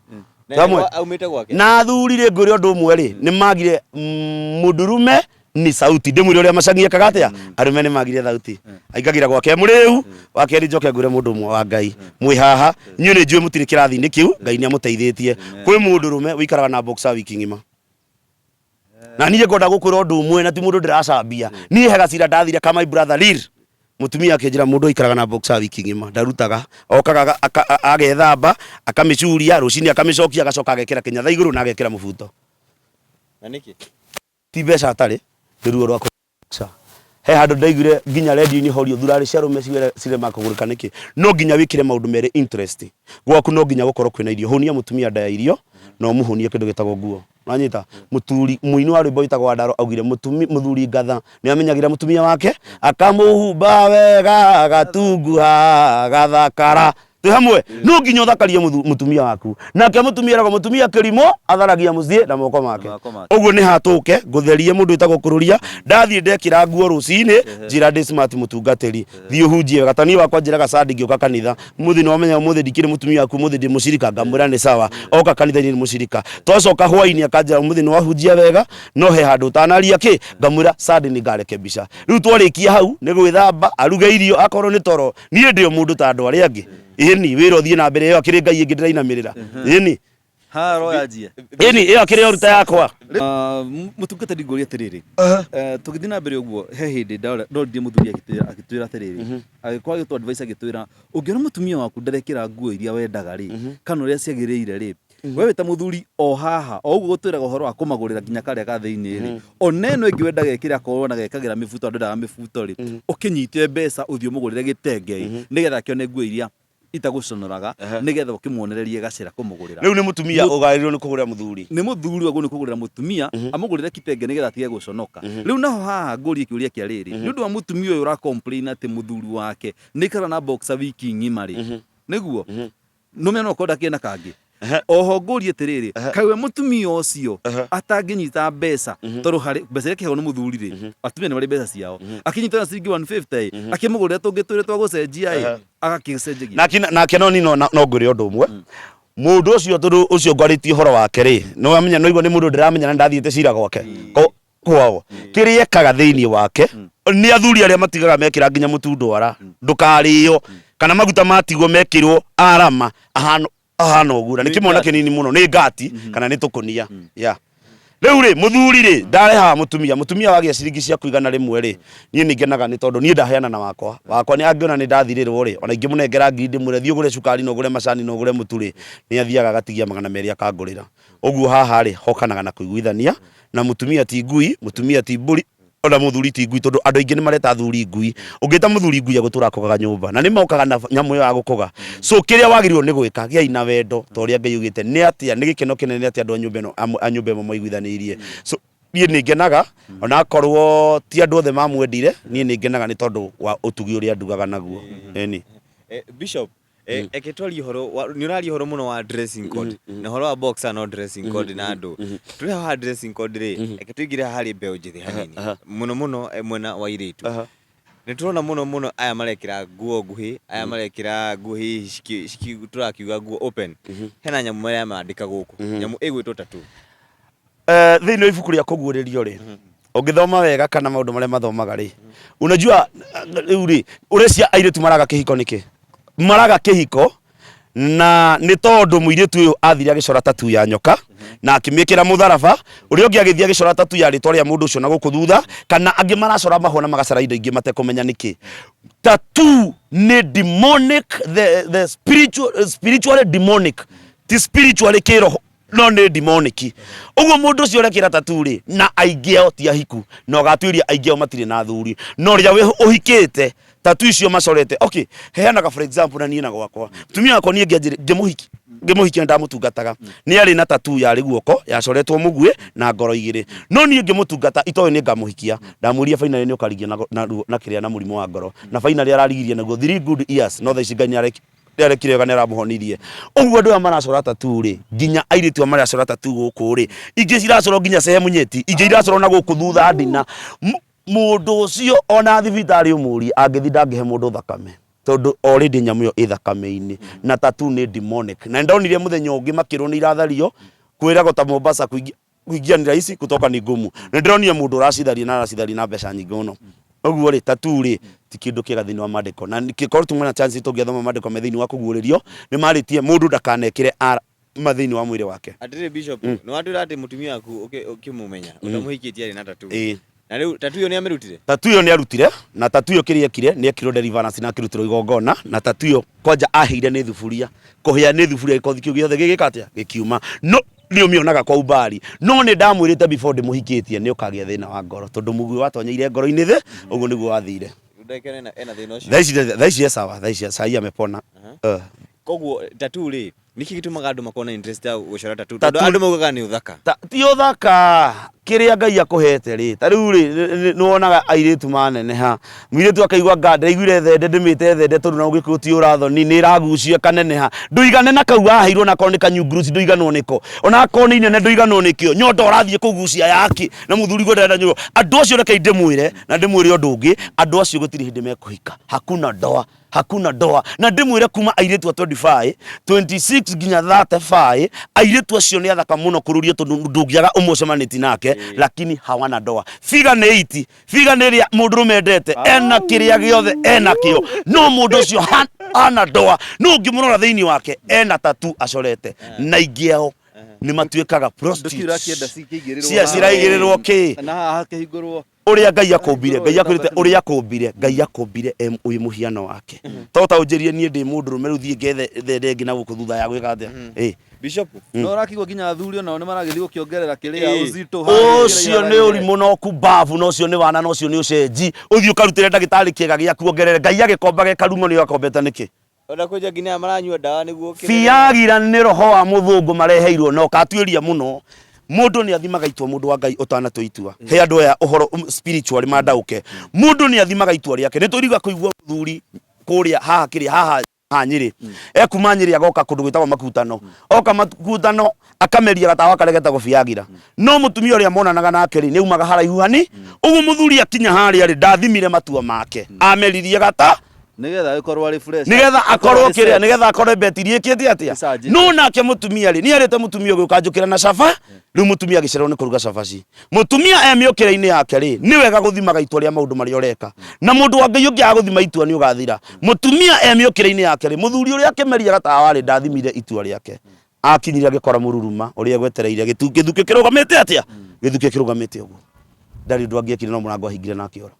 Speaker 3: aumite gwake
Speaker 1: na athuri ri ngwire undu umwe ri ni magire mundurume ni sauti ndimwire uria macangia kagatia arume ni magire sauti aingagira gwake muriu wake ri njoke ngwire mundu umwe wa Ngai mwi haha nyu ni njue mutiri kirathi-ini kiu Ngai ni amuteithitie kwi mundurume wikaraga na boxer wiki ngima na niye ngoda gukwira undu umwe na ti mundu ndiracambia niye hega cira ndathire kama my brother Lil mutumia akenjira mundu ikaraga na boxer wiki ngima ndarutaga okaga agethamba akamicuria rucini akamicokia agacoka agekira kinyatha iguru na agekira mubuto
Speaker 3: na niki
Speaker 1: ti mbeca atari ndiruo rwa boxer he handu ndaigire nginya radio-ini horio thurari cia rume cire makugurika niki no nginya wikire maundu mere interest gwaku no nginya gukorwo kwina irio hunia mutumia ndaya irio no muhunie kindu gitagwo nguo nanyita muturi muini wa rwimbo itagwo Ndaro augire muthuri ngatha ni amenyagira mutumia wake akamuhumba wega agatunguha gathakara ti hamwe no nginya uthakarie mutumia waku nake mutumia kirimo atharagia muthie na moko make uguo ni hatuke ngutherie mundu itagwo Kuroria ndathie ndekira nguo rucini njira ndi smart mutungatiri thie hunjie gatani wakwa njiraga sadi ngioka kanitha muthi no menya muthi ndikire mutumia waku muthi ndi mucirika ngamwira ni sawa oka kanitha ni mucirika twacoka hwaini akanjira muthi no wahunjia wega no he handu tanaria ki ngamwira sadi ni ngarekebisha riu twarikia hau ni gwithamba aruge irio akorwo ni toro nie ndio mundu ta andu aria angi ini wira uthie na mbere iyo akiri Ngai ingi ndirainamirira ini
Speaker 2: ha roya jia
Speaker 1: ini iyo akiri oruta yakwa
Speaker 2: mutungatiri ngori atiriri tugithii na mbere uguo he hindi ndorithie muthuri agitwira atiriri agikwa gitu advice agitwira ungiona mutumia waku ndarekira nguo iria wendaga ri kana uria ciagiriire ri wewe ta muthuri o haha o uguo gutwiraga uhoro wa kumagurira nginya karia ka thiini ri oneno ingi wendaga ekira korwo na gekagira mifuto andu ndaga mifuto ri ukinyite mbeca uthio mugurire gitenge nigetha kione nguo iria itaguconoraga nigetha ukimwonererie gacira kumugurira
Speaker 1: riu ni mutumia ugarirwo ni kugurira muthuri
Speaker 2: ni muthuri wagu ni kugurira mutumia amugurire kitenge nigetha atige guconoka riu naho haha nguri kiuria kia riri ni undu wa mutumia uyu ra complain ati muthuri wake nikara na boxer wiki ngima ri niguo nume no koda kiena kangi oho nguri atiriri kaiwe mutumia ucio atanginyita mbeca toru hari mbeca yake ni muthuri ri atumia ni bari mbeca ciao akinyita ciringi 150 akimugurira tungitwire twa gucenjia agakicenjagia
Speaker 1: nake no ni no ngure undu umwe mundu ucio tondu ucio ngwaritie horo wake ri no amenya no igwa ni mundu ndiramenya na ndathiite cira gwake kwao kiria ekaga thiini wake ni athuri aria matigaga mekira nginya mutundwara ndukario kana maguta matigwo mekirwo arama ahana ogura ni kimona kinini muno ni ngati kana ni tukunia riu ri muthuri ri ndareha mutumia wagia ciringi cia kuigana rimwe ri nie ningenaga ni tondu nie ndaheana na wakwa ni angiona ni ndathirirwo ri ona ingi munengera ngiri ndimure thio gure cukari no gure macani no gure muturi ni athiaga gatigia 200 akangurira uguo haha ri hokanaga na kuiguithania na mutumia ti ngui mutumia ti mburi ona muthuri ti ngui tondu andu aingi ni mareta athuri ngui ungita muthuri ngui agutura kogaga nyumba na ni mokaga na nyamu yo agukoga so kiria wagirirwo ni gwika gia ina wendo toria Ngai ugite ni atia ni gikeno kinene atia andu anyumba no anyumba mo moiguithanirie so nie ningenaga ona korwo ti andu othe mamwendire nie ningenaga ni tondu wa utugi uria ndugaga naguo eni
Speaker 3: Bishop eketwari horo ni urari horo muno wa dressing code na horo wa boxer no dressing code na andu turi ha dressing code ri eketwigire hari mbeo njithi hanini muno mwena wa iritu Nĩtũrona mũno aya marekĩra nguo nguhĩ, aya marekĩra nguo hihi tũrakiuga nguo open. Hena nyamũ marĩa mandĩka gũkũ. Nyamũ ĩgwĩtwo tattoo.
Speaker 1: Thĩinĩ wa ibuku rĩa kũguũrĩrio rĩ, ũngĩthoma wega kana maũndũ marĩa mathomaga rĩ, unajua rĩu rĩ, ũreciria airĩtu maraga kĩhiko nĩkĩ? Maraga kĩhiko na nĩ tondũ mũirĩtu ũyũ athire agĩcora tattoo ya nyoka na akĩmĩkĩra mũtharaba, ũrĩa ũngĩ agĩthiĩ agĩcora tattoo ya rĩtwa rĩa mũndũ ũcio na gũkũ thutha, kana angĩ maracora mahũa na magacora indo ingĩ matekũmenya nĩkĩ. Tattoo nĩ demonic, the spiritually demonic, ti spiritually kĩroho, no nĩ demonic. Ũguo mũndũ ũcio ũrekĩra tattoo rĩ, na aingĩ ao ti ahiku, na ũgatuĩria aingĩ ao matirĩ na thuri, no rĩrĩa ũhikĩte tattoo icio macorete. Okay, heanaga for example na niĩ na gwakwa, mutumia wakwa niĩ ngĩmũhikia ndamũtungataga, nĩ arĩ na tattoo ya guoko yacoretwo mũguĩ na ngoro igĩrĩ, no niĩ ngĩmũtungata itoĩ nĩ ngamũhikia, ndamwĩria finally nĩ ũkarigia na kĩrĩa na mũrimũ wa ngoro, na finally ararigirie naguo 3 good years, no thaa ici Ngai nĩarekire wega nĩaramũhonirie. Ũguo andũ aya maracora tattoo rĩ, nginya airĩtu maracora tattoo gũkũ rĩ, ingĩ ciracora nginya sehemu nyeti, ingĩ iracora na gũkũ thutha ndina. Mũndũ ũcio ona thibitarĩ ũmũri angĩthi ndangĩhe mũndũ thakame, tondũ already nyamũ ĩyo ĩ thakame-inĩ, na tattoo nĩ demonic. Na ndonire mũthenya ũngĩ makĩrwo nĩ irathario kwĩragwo ta Mombasa kuingia ni rahisi kutoka ni ngumu. Nĩ ndĩronire mũndũ aracitharia na mbeca nyingĩ mũno. Ũguo rĩ, tattoo rĩ ti kĩndũ kĩega thĩinĩ wa maandĩko, na kĩkorwo tumena chance tũngĩthoma maandĩko me thĩinĩ wa kũguũrĩrio, nĩ marĩtie mũndũ ndakanekĩre thĩinĩ wa mwĩrĩ wake.
Speaker 3: Atĩrĩ Bishop, nĩ watwĩra atĩ mũtumia waku ũkĩmũmenya ũtamũhikĩtie arĩ na tattoo. Na rĩu tattoo ĩyo nĩ amĩrutire? Tattoo ĩyo nĩ arutire, na tattoo ĩyo kĩrĩa ekire nĩ ekirwo deliverance na akĩrutĩrwo igongona, na tattoo ĩyo kwanja aheire nĩ thuburia, kũhĩa nĩ thuburia gĩkothi kĩu gĩothe gĩgĩka atĩa gĩkiuma. No nĩ ũmĩonaga kwa umbari, no nĩ ndamwĩrĩte before ndĩmũhikĩtie nĩ ũkagĩa thĩna wa ngoro, tondũ mũguĩ watonyeire ngoro-inĩ thĩ, ũguo nĩguo wathire. Ena thĩna ũcio? Thaa ici sawa, thaa ici sai amepona. Koguo tattoo rĩ, nĩkĩ gĩtũmaga andũ makona interest ya gũcora tattoo? Tondũ andũ maugaga nĩ ũthaka. Ti ũthaka, kĩrĩa Ngai akũhete rĩ, ta rĩu rĩ nĩ wonaga airĩtu maneneha, mũirĩtu akaigua ndaiguire thende ndĩmĩte thende tondũ na ũgĩkũyũ ti ũrathoni nĩ ĩragucio kaneneha, ndũigane na kau aheirwo na korwo nĩ kanyunguruci ndũiganwo nĩko, ona akorwo nĩ inene ndũiganwo nĩkĩo, nyota ũrathiĩ kũgucia yaki na mũthuri gwendera nyũmba. Andũ acio reke ndĩmwĩre na ndĩmwĩre ũndũ ũngĩ, andũ acio gũtirĩ hĩndĩ mekũhika, hakuna ndoa, na ndĩmwĩre kuma airĩtu a 25 26 nginya 35 airĩtu acio nĩ athaka mũno kũrũria tondũ ndũngĩaga ũmũcemanĩti nake, lakini hawana ndoa. Figa nĩ 80, figa nĩ ĩrĩa mũndũrũme endete, ena kĩrĩa gĩothe ena kĩo, no mũndũ ũcio hana ndoa, no ũngĩmũrora thĩinĩ wake ena tattoo acorete, na ingĩ ao nĩ matuĩkaga prostitutes. Ciraigĩrĩrwo kĩ? Na haha kĩhingũrwo ũrĩa Ngai akũmbire, Ngai akwĩrĩte ũrĩa akũmbire, Ngai akũmbire wĩ mũhiano wake. To ta ũnjĩrie niĩ ndĩ mũndũrũme rĩu thiĩ ngethe thende ĩngĩ na gũkũ thutha ya gwĩka atĩa. Bishop, no ũrakigua nginya athuri onao nĩ maragĩthiĩ gũkĩongerera kĩrĩa ũzito. Ũcio nĩ ũrimũ no kumbavu, no ũcio nĩ wana, no ũcio nĩ ũcenji. Ũthiĩ ũkarutĩre ndagĩtarĩ kĩega gĩa kuongerera. Ngai agĩkomba gĩkarumo nĩ akombete nĩkĩ? Ona kũnja nginya maranyua ndawa nĩguo kĩrĩa. Fiagira nĩ roho wa mũthũngũ mareheirwo, no katuĩria mũno. Mũndũ nĩ athimaga itua mũndũ wa Ngai ũtanatũitua. He andũ aya ũhoro spiritual mandaũke. Mũndũ nĩ athimaga itua rĩake. Nĩ tũriga kũigua mũthuri kũrĩa haha Nyĩrĩ. Ekuma Nyĩrĩ agoka kũndũ gwĩtagwo Makutano. Oka Makutano akameria gatawa karĩa getagwo Fiagira. No mũtumia ũrĩa monanaga nake rĩ nĩ umaga haraihu hani. Ũguo mũthuri akinya harĩa rĩ ndathimire matua make. Ameririe gata nigetha akorwo ari fresh, nigetha akorwo kĩrĩa, nigetha akorwo betiri ĩkĩte atĩa. No nake mũtumia rĩ nĩ arĩte mũtumia ũyũ ũkanjũkĩra na caba, rĩu mũtumia agĩcererwo nĩ kũruga cabaci. Mũtumia mĩũkĩre-inĩ yake rĩ nĩ wega gũthimaga itua rĩa maũndũ marĩa ũreka, na mũndũ wa Ngai ũngĩaga gũthima itua nĩ ũgathira. Mũtumia mĩũkĩre-inĩ yake rĩ mũthuri ũrĩa akĩmeria gatawa rĩ ndathimire itua rĩake, akinyire agĩkora mũruruma ũrĩa egwetereire gĩthukĩ kĩrũgamĩte atĩa, gĩthukĩ kĩrũgamĩte ũguo, ndarĩ ũndũ angĩekire no mũrango ahingire na kĩoro.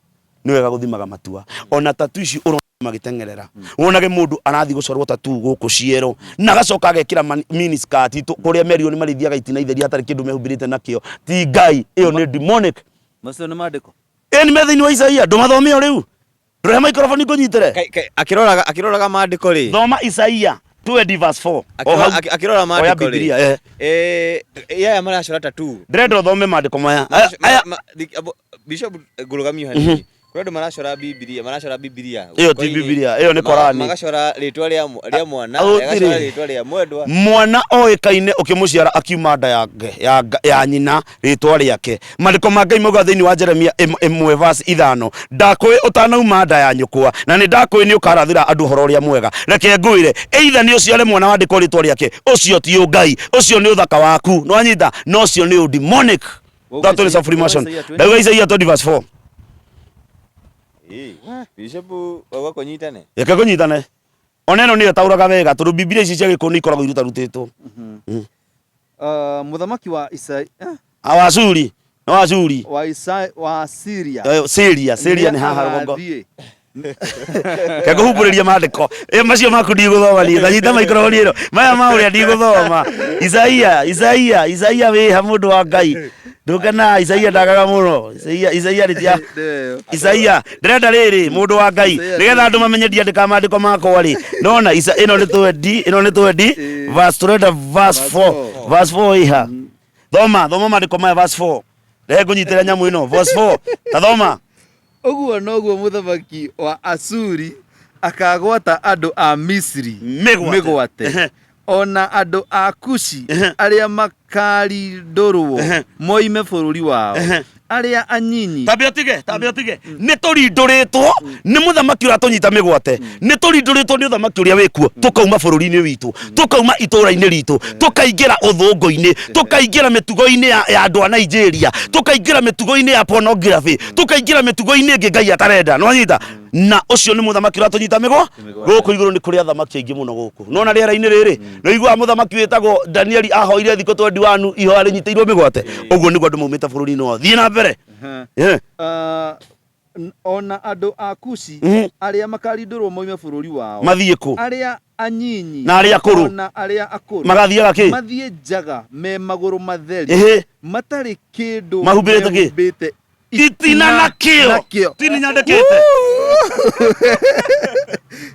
Speaker 3: Nĩ wega gũthimaga matua, ona tattoo ici magĩtengerera. Wonage mũndũ arathi gũcorwo tattoo gũkũ ciero na agacoka agekĩra mini skirt kũrĩa merio nĩ marithiaga itina itheri hatarĩ kĩndũ mehumbĩrĩte nakĩo. Ti Ngai, ĩyo nĩ demonic. Macio nĩ maandĩko. Nĩ methĩinĩ wa Isaia, ndũmathome rĩu. Ndũrehe microphone ngũnyitĩre. Akĩroraga maandĩko rĩ. Thoma Isaia 20:4. Akĩrora maandĩko rĩ. Yaya maracora tattoo. Ndĩrenda ũthome maandĩko maya. Bishop ngũrũgamio hanini. Kũrĩ maracora Biblia.
Speaker 1: Iyo ti Biblia, iyo ni Korani.
Speaker 3: Magacora rĩtwa rĩa mwana, magacora rĩtwa rĩa mwendwa.
Speaker 1: Mwana oĩkaine ũkĩmũciara akiuma nda ya nyina rĩtwa rĩake. Maandĩko ma Ngai mauga thĩinĩ wa Jeremia 1 verse 5, ndakwĩ ũtanauma nda ya nyũkwa na nĩ ndakwĩ nĩ ũkarathĩra andũ ũhoro ũrĩa mwega. Reke ngwĩre, either nĩ ũciare mwana wandĩkwo rĩtwa rĩake, ũcio ti Ngai, ũcio nĩ ũthaka waku, no anyita, no ũcio nĩ demonic. That is a Freemason. Ndauga Isaia 20 verse 4.
Speaker 3: Bishop wako konyitane.
Speaker 1: Yeke konyitane. Oneno ni atauraga wega tondu Biblia ici cia gĩkũyũ ikoragwo irutarutĩtwo.
Speaker 2: Muthamaki wa Isaia
Speaker 1: Awasuri, no Asuri.
Speaker 2: Wa Syria.
Speaker 1: Syria ni haha rũgongo. Kego humbũrĩria maandĩko. Macio maku ndigũthoma niĩ. Thanyita maikrofoni ĩno. Maya ma ũrĩa ndigũthoma. Isaia wĩ ha mũndũ wa Ngai. Ndũkena Isaia ndagaga mũno. Isaia rĩtia. Isaia ndĩrenda rĩrĩ mũndũ wa Ngai. Nĩgetha andũ mamenye ndiandĩka maandĩko makwa rĩ. Nona ĩno nĩ 20, verse 3 verse 4. Verse 4 iha. Thoma maandĩko maya verse 4. Rehe ngũnyitĩra nyamũ ĩno verse 4. Ta thoma.
Speaker 2: Ũguo noguo muthamaki wa Asuri akagwata andũ a Misiri mĩgwate. Ona andũ a Kushi arĩa makarindũrwo moime bũrũri wao arĩa anyinyi. Tambia tige nĩ tũrindũrĩtwo nĩ muthamaki ũratũnyita mĩgwate, nĩ tũrindũrĩtwo nĩ ũthamaki ũrĩa wĩkuo, tũkauma bũrũri-inĩ witũ, tũkauma itũũra-inĩ ritũ, tũkaingĩra ũthũngũ-inĩ, tũkaingĩra mĩtugo-inĩ ya andũ a Nigeria, tũkaingĩra mĩtugo-inĩ ya pornography, tũkaingĩra mĩtugo-inĩ ĩngĩ Ngai atarenda, no anyita. Na ũcio nĩ muthamaki ũratũnyita gũkũ igũrũ nĩ kũrĩ athamaki aingĩ mũno gũkũ. Nona rĩera-inĩ rĩrĩ no igua muthamaki wĩtagwo Danieli ahoire thikũ 21 ihoya rĩnyitĩirwo mĩgwate. Ũguo nĩguo andũ maumĩte bũrũri-inĩ wao. Thiĩ na mbere. Ona andũ a Kushi arĩa makarindũrwo moime bũrũri wao
Speaker 1: mathiĩ kũ?
Speaker 2: Arĩa anyinyi
Speaker 1: na arĩa akũrũ.
Speaker 2: Ona arĩa akũrũ
Speaker 1: magathiaga kĩ?
Speaker 2: Mathiĩ njaga me magũrũ matheri matarĩ kĩndũ
Speaker 1: mahumbĩrĩte itina na kĩo. Tini nyandĩkĩte.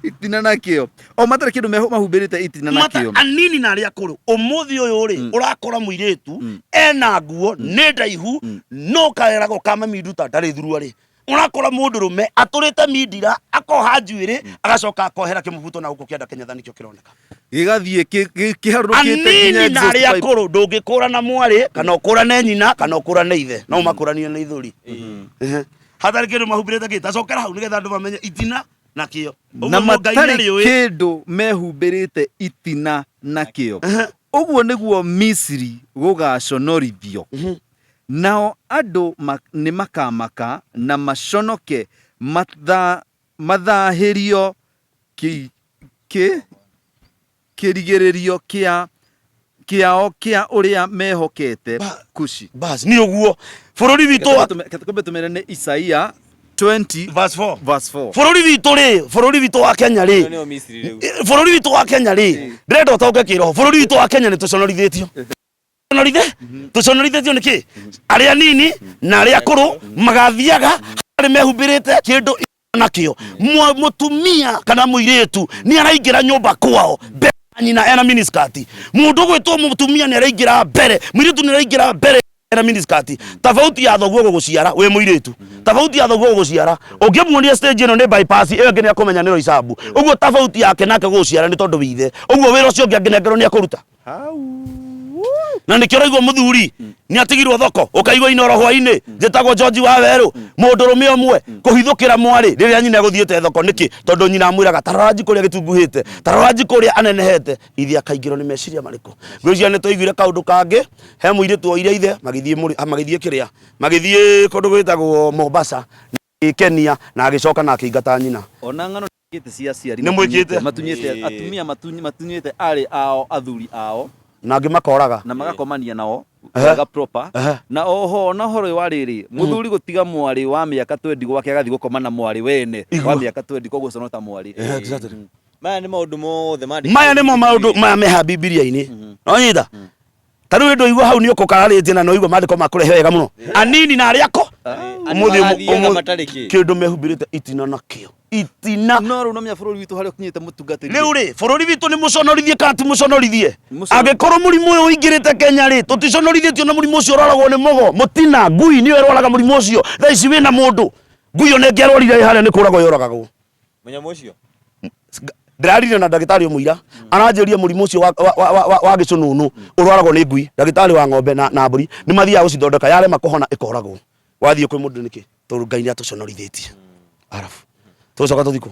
Speaker 2: Itina na kĩo. O matarĩ kĩndũ mahumbĩrĩte itina na kĩo.
Speaker 1: Anini na arĩa akũrũ. Ũmũthĩ ũyũ rĩ ũrakora mũirĩtu ena nguo nĩ ndaihu no kaeragwo kama minduta ndarĩ thurua rĩ. Urakora mũndũrũme atũrĩte mindira akoha njuĩrĩ agacoka akohera kĩmũbuto na gũkũ kĩanda Kenya nikĩo kĩroneka.
Speaker 2: Gĩgathiĩ kĩharũrũkĩte
Speaker 1: nginya na arĩa akũrũ ndũngĩkũrana mwarĩ kana ũkũrane nyina kana ũkũrane ithe, no makũranio na ithũri. Hatarĩ kĩndũ mahumbĩrĩte kĩ tacokera hau nĩgetha andũ mamenye itina na kĩo.
Speaker 2: Na matarĩ kĩndũ mehumbĩrĩte itina na kĩo. Ũguo nĩguo Misiri gũgaconorithio. Nao andũ nĩ makamaka na maconoke mathahĩrio kĩrigĩrĩrio kĩao kĩa ũrĩa mehokete Kushi.
Speaker 1: Bas nĩ ũguo bũrũri witũ
Speaker 2: katukũmbe nĩ Isaia 20 verse 4. Bũrũri witũ wa Kenya rĩ. Bũrũri witũ wa Kenya rĩ. Ndĩrenda ũtaũke kĩroho. Bũrũri witũ wa Kenya nĩ tũconorithĩtio. Tũconorithĩtio nĩkĩ? Arĩa anini na arĩa akũrũ magathiaga harĩ mehumbĩrĩte kĩndũ nakĩo. Mũtumia kana mũirĩtu nĩ araingĩra nyũmba kwao mbere nyina ena miniskirt. Mũndũ gwĩtwo mũtumia nĩ araingĩra mbere, mũirĩtu nĩ araingĩra mbere ena miniskirt. Tofauti ya thoguo gũgũciara wĩ mũirĩtu. Tofauti ya thoguo gũgũciara ũngĩmuonia stage ĩno nĩ bypass ĩyo ĩngĩ nĩ akũmenya nĩ Roysambu. Ũguo tofauti yake nake gũgũciara nĩ tondũ withe. Ũguo wĩra ũcio ũngĩ angĩnengerwo nĩ akũruta. Na nĩ kĩraigua mũthuri nĩ atigirwo thoko ũkaigua inoro hwainĩ njĩtagwo George Wawerũ mũndũrũme ũmwe kũhithũkĩra mwarĩ rĩrĩa nyina gũthiĩte thoko nĩkĩ tondũ nyina amwĩraga tarora njiko ũrĩa gĩtunguhĩte tarora njiko ũrĩa anenehete ithe akaingĩrwo nĩ meciria marĩkũ. Ngwĩciria nĩ tũiguire kaũndũ kangĩ he mũirĩtu oire ithe magĩthiĩ kũndũ gwĩtagwo Mombasa Kenya na agĩcoka na akĩingata nyina. Ona ng'ano nĩkĩte cia aciari
Speaker 1: matunyĩte
Speaker 2: atumia matunyĩte arĩ ao athuri ao
Speaker 1: na angĩ makoraga
Speaker 2: na magakomania nao wega proper. Na oho na horo wa rĩrĩ mũthuri gũtiga mwarĩ wa mĩaka 20 gwake agathiĩ gũkoma na mwarĩ wene wa mĩaka 20 koguo conota mwarĩ.
Speaker 3: Maya nĩ maũndũ mothe
Speaker 1: maya nĩmo maũndũ maya meha Biblia-inĩ. No nyita tarĩ ũndũ igua hau nĩ ũkũkararĩtie na no igua maandĩko makũrehe wega mũno. Anini na arĩa akũ kĩndũ mehumbĩrĩte itina na kĩo. Itina
Speaker 2: no rũna mĩa bũrũri witũ harĩa ũkinyĩte mũtungatĩri.
Speaker 1: Rĩu rĩ bũrũri witũ nĩ mũconorithie kana ti mũconorithie? Angĩkorwo mũrimũ ũyũ ũingĩrĩte Kenya rĩ tũticonorithĩtio na mũrimũ ũcio ũraragwo nĩ mogo mũtina ngui nĩyo ĩrwaraga mũrimũ ũcio thaa ici wĩna mũndũ nguyo ne ngerorire haria ni kurago yoragagwo
Speaker 3: munyamu ucio
Speaker 1: ndirarire na ndagitari umuira aranjiria murimu ucio wa gicununu urwaragwo ni ngui ndagitari wa ng'ombe na mburi ni mathia gucithondeka yare makohona ikoragwo wathie kwi mundu niki tondu Ngai ni atuconorithitie arafu tucoka tuthiko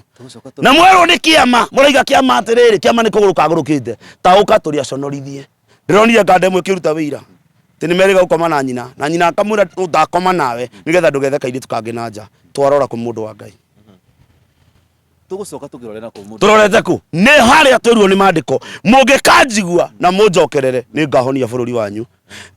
Speaker 1: na mwero ni kiama muraiga kiama atiriri kiama ni kuguru kagurukite tauka turi aconorithie ndironire ngande mwe kiruta wira tini meriga ukoma na nyina akamwira utakoma nawe nigetha ndugethe kairi tukange na nja twarora ku mundu wa Ngai
Speaker 2: tugucoka tukirorera ku mundu
Speaker 1: turorete ku ni haria twiruo ni mandiko mungikanjigua na munjokerere ni ngahonia bururi wanyu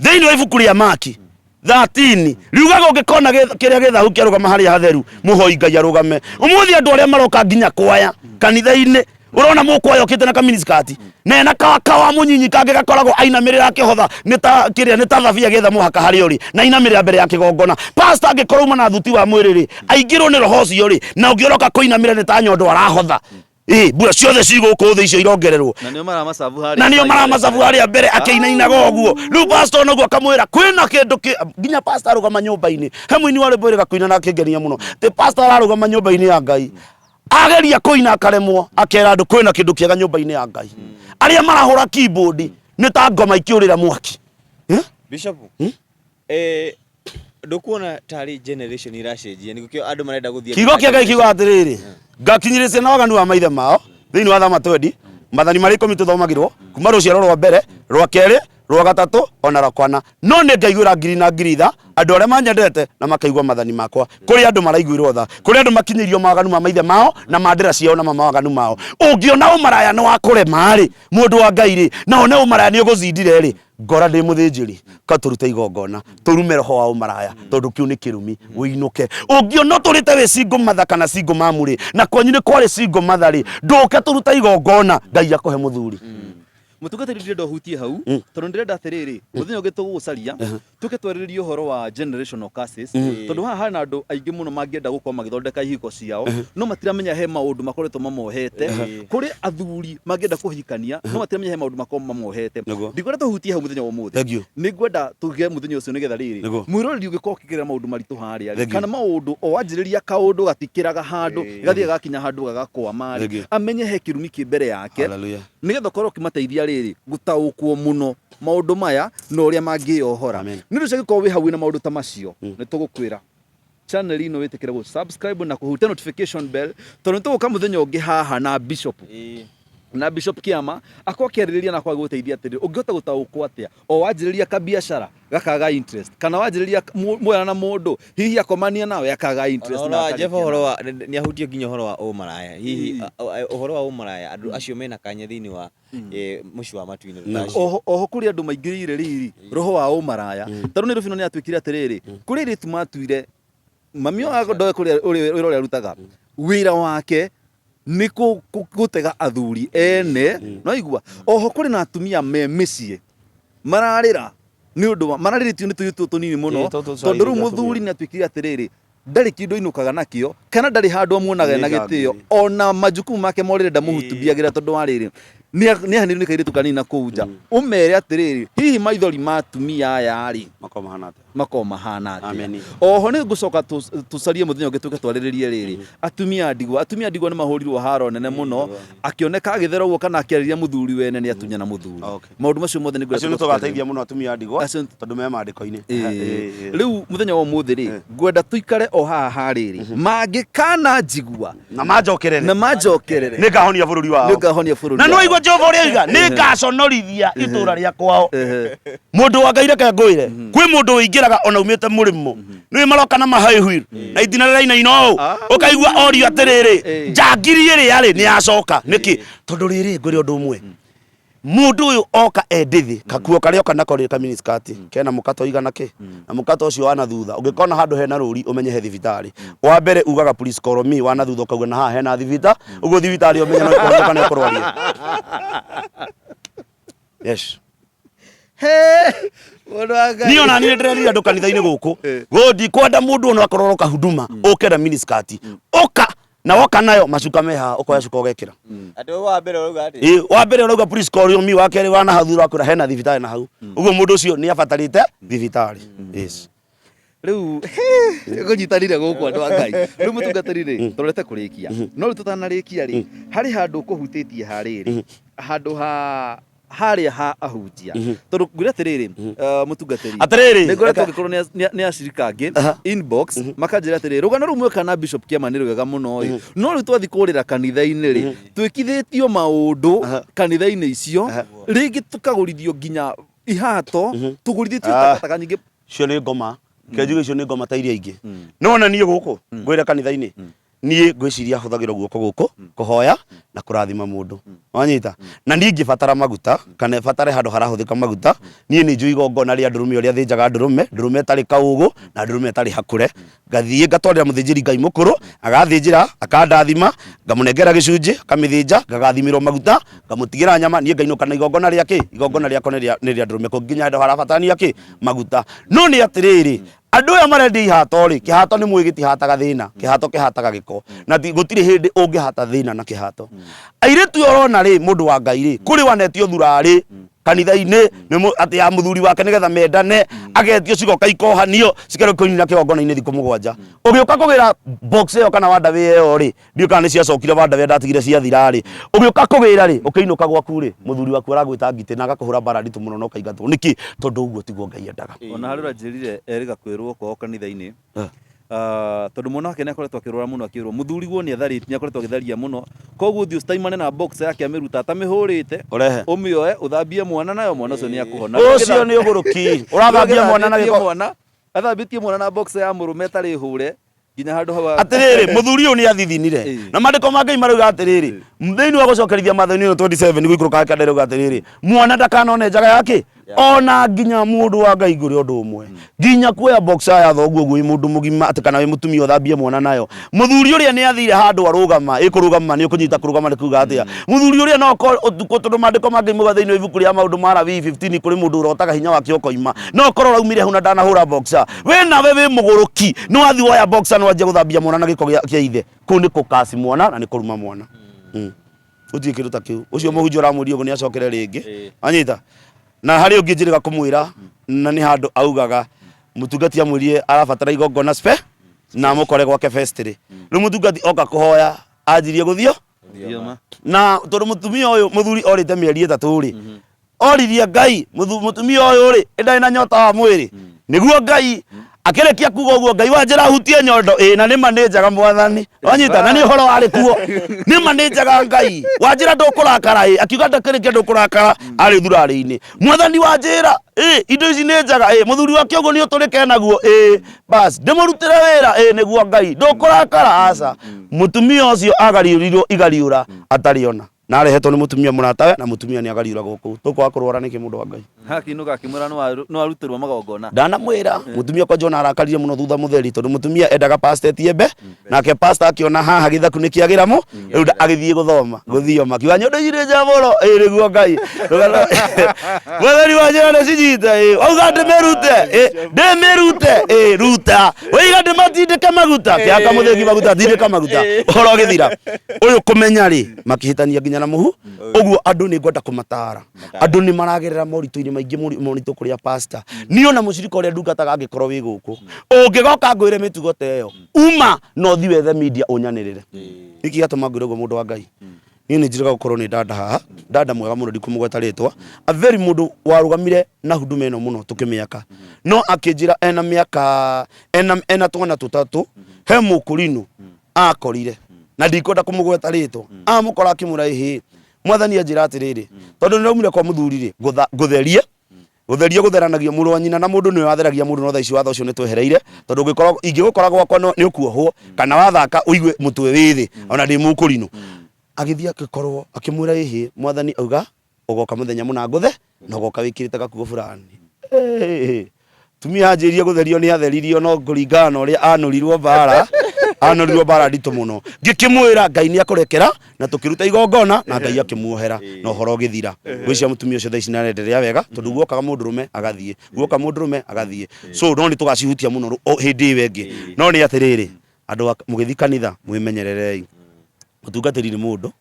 Speaker 1: thiini wa ibuku ria Maki 13 riugaga ungikona kiria githahu kiarugama haria hatheru muhoi Ngai arugame umuthi andu aria maroka nginya kwaya kanitha-ini urona mukwaya okite na kaminiskati na kawa munyinyi kange gakoragwo ainamirira akihotha nita kiria nita thabia getha muhaka hari uri na inamirira mbere ya kigongona pastor angikoruma na thuti wa mwiriri aingirwo ni roho cio ri na ungioroka kuinamirira nita nyondo arahotha mbura ciothe ciguku thi icio irongererwo
Speaker 2: na nio maramacabu haria mbere akiinainaga uguo riu pastor noguo akamwira kwina kindu nginya pastor arugama nyumba-ini hemwe-ini wari mbere kuina na kingenia muno te pastor arugama nyumba-ini ya Ngai ageria kuina akaremwo akera andu kwina kindu kiega nyumba-ini ya Ngai aria marahura keyboard ni ta ngoma ikiurira mwaki
Speaker 3: Bishop ndukuona tari generation iracenjia nikio andu marenda guthia
Speaker 1: kigo kia Ngai kiuga atiriri ngakinyiricia na waganu wa maithe mao thiini wa thama twendi mathani mari komi tuthomagirwo kuma ruciaro rwa mbere rwa keri rwa gatatu ona rwa kwana no ni ngaiguira ngiri na ngiri tha andu aria manyendete na makaigua mathani makwa kuri andu maraiguirwo tha kuri andu makinyirio maganu ma maithe mao na mandira ciao na mawaganu mao ungiona umaraya no akurema ri mundu wa Ngai ri na one umaraya ni uguzindire ri ngora ndi muthinjiri katurute igongona turume roho wa umaraya tondu kiu ni kirumi wiinuke ungiona turite wi single mother kana single mamuri na kwanyu ni kwari single mother ri nduke turuta igongona Ngai akuhe muthuri
Speaker 2: mutungatiri ndirenda hutie hau tondu ndirenda atiriri muthenya ungi tugucaria tuke twariririe uhoro wa generational curses tondu haha hana andu aingi muno mangienda gukorwo magithondeka ihiko ciao no matiramenya he maundu makoretwo mamohete kuri athuri mangienda kuhikania no matiramenya he maundu makorwo mamohete ndigwenda tuhutie hau muthenya wa umuthi nigwenda tuge muthenya ucio nigetha riri mwiroreri ugikorwo ukigirira maundu maritu haria kana maundu o wanjiriria kaundu gatikiraga handu gathie gakinya handu gagakwama amenye he kirumi ki mbere yake nigetha korwo kimateithia riri gutaukwo muno maundu maya no ria mangiohora ni rucio gikorwo wi hau na maundu ta macio ni tugukwira channel ino witikire go subscribe na kuhutia notification bell tondu tuguka muthenya ungi haha na Bishop na Bishop Kiama akokiaririria na kwa guteithia atiri ungihota gutaukwo atia o wanjiriria ka biashara gakaga interest kana wanjiriria mwana na mundu hihi akomania nawe akaga interest
Speaker 3: na Jeff horo ni ahutie nginya horo wa umaraya hihi horo wa umaraya andu acio mena kanya thiini wa muci wa matu-ini
Speaker 2: oho kuri andu maingirire riri roho wa umaraya tondu ni rufino ni atwikire atiriri kuri ri tumatuire mamio agodoe kuri uri arutaga wira wake ni gutega athuri ene no igua oho kuri na atumia me micie mararira ni undu marariritio ni tuyitu tunini muno tondu ru muthuri ni atwikire atiriri ndari kindu inukaga nakio kana ndari handu amuonaga na gitio ona majukumu make morire ndamuhutubiagira tondu wariri ni haniri ni kairitu kanina kuja umere atiriri hihi maithori matumia aya ri makoma hana ati oho ni gucoka tucarie muthenya ungi tuke twariririe riri atumia ndigwa ni mahurirwo haro nene muno akioneka agithera uguo kana akiariria muthuri wene ni atunya na muthuri maundu macio mothe ni
Speaker 1: ngwenda tugateithia muno atumia ndigwa tondu me mandiko-ini
Speaker 2: riu muthenya wa umuthi ri ngwenda tuikare o haha riri mangikana njigua
Speaker 1: na manjokerere ni ngahonia bururi wao na no igwa Jehova uria iga ni ngaconorithia itura ria kwao mundu wa Ngai reke ngwire kwi mundu wingiraga ona umite murimo ni maroka na mahaihuir na itinarira ino ukaigua orio atiriri njangirie ri ari ni acoka niki tondu riri ngwire undu umwe mundu uyu oka endithi kakuo karia oka nako ri kaminiskati kena mukato igana ki na mukato ucio wana thutha ungikona handu hena ruri umenye he thibitari wa mbere ugaga police call me wana thutha ukauga na haha hena thibita ugo thibitari umenye no ikoneka na ikorwaria yes niyo na ni ndĩrerire andũ kanitha-inĩ gũkũ gũthi kwenda mũndũ ona akororoka huduma ũkenda miniskati ũka na woka nayo macuka meha ukoya cuka ugekira
Speaker 3: ati wa mbere urauga ati
Speaker 1: wa mbere urauga police call me wa keri wana hathura kwira hena thibitari na hau uguo mundu ucio ni abatarite thibitari yes
Speaker 2: riu gunyitanire guku andu a Ngai riu mutungatiri ri turete kurikia no riu tutanarikia ri hari handu kuhutitie hariri handu haria ha ahunjia tondu ngwira atiriri mutungatiri
Speaker 1: atiriri
Speaker 2: ningorete ngikorwo ni acirika angi inbox makanjira atiriri rugano rumwe kana Bishop Kiama ni rwega muno no riu twathi kurira kanitha-ini ri twikithitio maundu kanitha-ini icio ringi tukagurithio nginya ihato tugurithitio takataka nyingi
Speaker 1: cio ni ngoma kenjuge icio ni ngoma ta iria ingi nona nie guku ngwira kanitha-ini nie ngwiciria huthagira guoko guku kuhoya na kurathima mundu wanyita na nie ngibatara maguta kana batare handu harahuthika maguta nie ni njui igongona ria ndurume uria thinjaga ndurume tari kaugu na ndurume tari hakure ngathie ngatwarira muthinjiri Ngai mukuru agathinjira akandathima ngamunengera gicunji akamithinja ngagathimirwo maguta ngamutigira nyama nie ngainuka na igongona riake igongona riako ni ria ndurume kunginya handu harabatania ki maguta no ni atiriri andu aya marendi ihato ri kihato ni mwigiti hataga thina kihato kihataga giko na gutiri hindi ungihata thina na kihato airetu yorona ri mundu wa Ngai ri kuri wanetio thurari kanitha-ini ati ya muthuri wake nigetha mendane agetio cigoka ikohanio cikero kunyina kigongona-ini thiku 7 ugiuka kugira box iyo kana wanda wi iyo ri ndio kana cia cokire wanda wi ndatigire cia thira ri ugiuka kugira ri ukiinuka gwaku ri muthuri waku aragwita ngite na agakuhura bara nditu muno no kaigatwo niki tondu uguo tiguo Ngai endaga
Speaker 2: ona harira njirire eriga kwirwo kwao kanitha-ini tondu mwana wake nakoretwo akirora muno akirwo muthuri guo ni athariti ni akoretwo agitharia muno koguo thio staimane na box yake amiruta atamihurite umioe uthambie mwana nayo mwana ucio ni akuhona
Speaker 1: ucio ni uguruki urathambia mwana na giko
Speaker 2: athambitie mwana na box ya murume tari hure nginya handu hawa
Speaker 1: atiriri muthuri uyu ni athithinire na mandiko ma Ngai marauga atiriri mtheini wa gucokerithia mathani 27 gwikuruka kadere atiriri mwana ndakanone njaga yake ona nginya mundu wa Ngai nguri undu umwe nginya kuoya boxer ya thoguo gwi mundu mugima atikana wi mutumia uthambie mwana nayo muthuri uria ni athire handu arugama ikurugama ni ukunyita kurugama ni kuga atia muthuri uria no ko tondu mandiko ma Ngai mugathaini wa ibuku ria maundu mara V15 kuri mundu urotaga hinya wake ukoima no korwo raumire huna ndana hura boxer we nawe wi muguruki no athi woya boxer no aje guthambia mwana na giko kia ithe ku ni kukasi mwana na ni kuruma mwana uthie kindu ta kiu ucio muhunjia uramuria ugo ni acokere ringi anyita na hari ungi njiriga kumwira na ni handu augaga mutungati amwirie arabatara igongona spe na mukore gwake festiri ru mutungati oka kuhoya anjirie guthio na tondu mutumia uyu muthuri orite mieri 3 ri oririe Ngai mutumia uyu ri ndai na nyota wa mwiri niguo Ngai akirekia kuga uguo Ngai wanjira hutie nyondo na ni manenjaga mwathani wanyita na ni horo ari kuo ni manenjaga Ngai wanjira ndukurakara akiuga ndakirikia ndukurakara ari thurari-ini mwathani wanjira indo ici ni njaga muthuri wake uguo ni uturike naguo bas ndimurutire wira niguo Ngai ndukurakara aca mutumia ucio agariurirwo igariura atariona na arehetwo ni mutumia muratawe na mutumia ni agariura guku tukwa kurwara niki mundu wa Ngai
Speaker 2: hakinuka akimura no arutirwo magongona
Speaker 1: ndana mwira mutumia kwa Jona arakarire muno thutha mutheri tondu mutumia endaga pastor tiembe nake pastor akiona haha githaku nikiagira mu riu agithie guthoma guthioma kiwa nyondo ire njaboro niguo Ngai mutheri wa Jona cijita auga ndemerute ruta wiga ndimatindika maguta kiaka muthegi maguta tindika maguta horo githira uyu kumenya ri makihitania nginya na muhu uguo andu ni ngwenda kumatara andu ni maragerera moritu-ini maingi moritu kuria pastor ni ona mucirika uria ndungataga angikorwo wi guku ungigoka ngwire mitugo teyo uma no thi wethe media unyanirire iki gatuma ngwire go mundu wa Ngai ni njiraga gukorwo ni dada haha dada mwega muno ndikumugweta ritwa a very mundu warugamire na huduma ino muno tukimiaka no akinjira ena miaka ena twana tutatu he mukurinu akorire na ndikwenda kumugweta ritwa amukora akimura ihi mwathani anjira atiriri tondu niraumire kwa muthuri ri gutherie gutheranagia muru wa nyina na mundu ni watheragia mundu no thaici watho ucio ni twehereire tondu ngikorwo ingigukora gwakwa ni ukuohwo kana wathaka uigue mutwe withi ona ndi mukurinu agithia akikorwo akimwira ihi mwathani auga ugoka muthenya muna nguthe na ugoka wikirite gakugo fulani tumia anjirie gutherio ni atheririo no nguringana uria anurirwo bara nditu muno ngikimwira Ngai ni akurekera na tukiruta igongona na Ngai akimuohera na horo githira gwicia mutumia ucio thaici narenderea wega tondu guokaga mundurume agathie guoka mundurume agathie so no ni tugacihutia muno hindi wengi no ni atiriri andu mugithi kanitha mwimenyererei mutungatiri ni mundu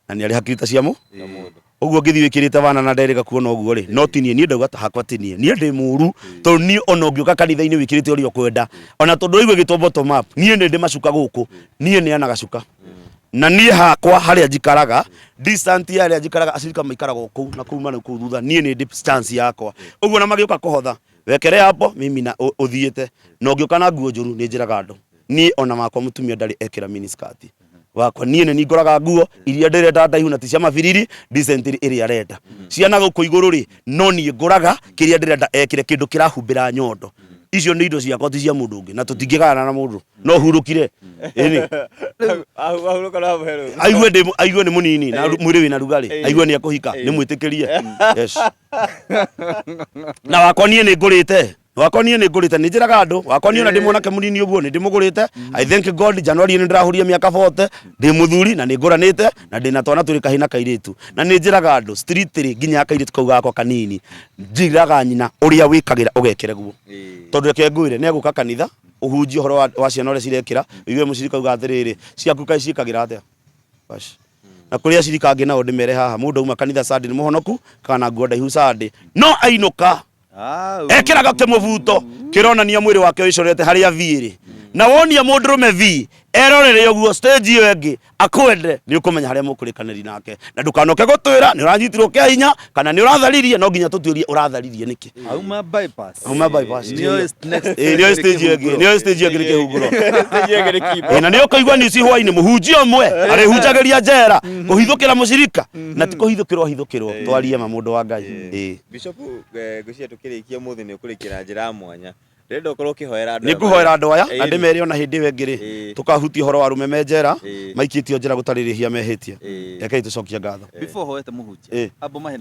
Speaker 1: na ni ari hakiri ta cia Uguo ngithi wikirite bana na nderega kuona uguo ri no tinie nie ndauga ta hakwa tinie nie ndi muru to nie ona ngiuka kanitha-ini wikirite uri okwenda ona tondu igwe gitombo to map nie ndi macuka guku nie ni ana gacuka na nie hakwa haria njikaraga distance ya haria njikaraga acirika maikaraga guku na kuma na kuu thutha nie ni distance yakwa uguo na magiuka kuhotha wekere hapo mimi na uthiete no ngiuka na nguo njuru ni njiraga andu nie ona makwa mutumia ndari ekira miniskirt wakwa nie ni ngoraga nguo iria ndirenda ndaihu na ti cia mabiriri decently iria arenda ciana guku iguru ri no nie ngoraga kiria ndirenda ekire kindu kirahumbira nyondo icio ni indo ciakwa ti cia mundu ungi na tutingigana na mundu no hurukire ini
Speaker 3: ahuruka na hero
Speaker 1: aigwe ni munini na mwiri wina rugari aigwe ni akuhika ni mwitikirie yes na wakwa nie ni ngurite wakwa nie ni ngurite ni njiraga andu wakwa nie ona ndi mwanake munini uguo ni ndimugurite I thank God January ni ndirahuria miaka 40 ndi muthuri na ni nguranite na ndi na twana turi kahina kairitu na ni njiraga andu street nginya kairitu kauga gakwa kanini njiraga nyina uria wikagira ugekere guo tondu reke ngwire ni aguka kanitha uhunjia horo wa ciana uria cirekira iwe mucirika uga atiriri ciaku kai cikagira atia bash na kuria cirika angi nao ndimere haha mundu uma kanitha Sunday ni muhonoku kana nguo ndaihu Sunday no ainuka ekiraga kimuvuto kironania mwiri wake wicorete haria viiri na wonia mundurume vi erorere uguo stage iyo engi akwende ni ukumenya haria mukurikaniri nake na ndukanoke gutwira ni uranyitirwo kia hinya kana ni uratharirie no nginya tuturie uratharirie niki
Speaker 2: auma bypass
Speaker 1: niyo stage engi ni kihunguro na ni ukaigwa ni hwaini muhunjia umwe arihunjagiria njera kuhithukira mucirika na ti kuhithukirwo hithukirwo twarie ma mundu wa Ngai
Speaker 3: Bishop gucia tukirikia muthi ni ukurikira njira mwanya rendo korwo kihoera andu
Speaker 1: ni kuhoera andu aya na ndimeri ona hindi wengiri tukahutia horo wa rume menjera maikitio njira gutaririria mehitie rekei tucokia ngatho
Speaker 2: before hoete muhunjia abo mahe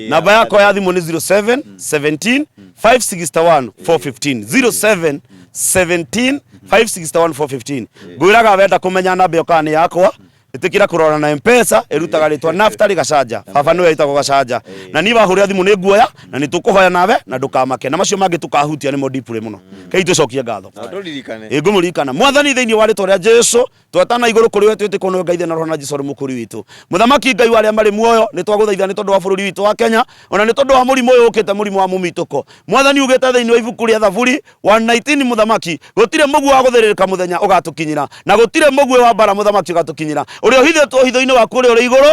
Speaker 1: namba yako ya thimu ni 07 17 561 415 07 17 561 415 ngwiraga wenda kumenya namba yo kana yakwa itikira kurora na M-Pesa irutaga ritwa Naftali Gacanja baba niwe itagwo Gacanja na ni bahuria thimu ni nguoya na ni tukuhoya nawe na ndukamake na macio mangi tukahutia ni mo deeply muno kei tucokie ngatho ngumurikana mwathani thiini wa ritwa ria Jesu twatana iguru kuri we twite kono Ngai na roho na Jesu mukuri witu muthamaki Ngai wale mari muoyo ni twaguthaitha ni tondu wa bururi witu wa Kenya ona ni tondu wa murimu uyu ukite murimu wa mumituko mwathani ugite thiini wa ibuku ria Thaburi 119 muthamaki gutire mugu wa guthiririka muthenya ugatukinyira na gutire mugu wa bara muthamaki ugatukinyira uri ohithitwo hitho-ini waku uri iguru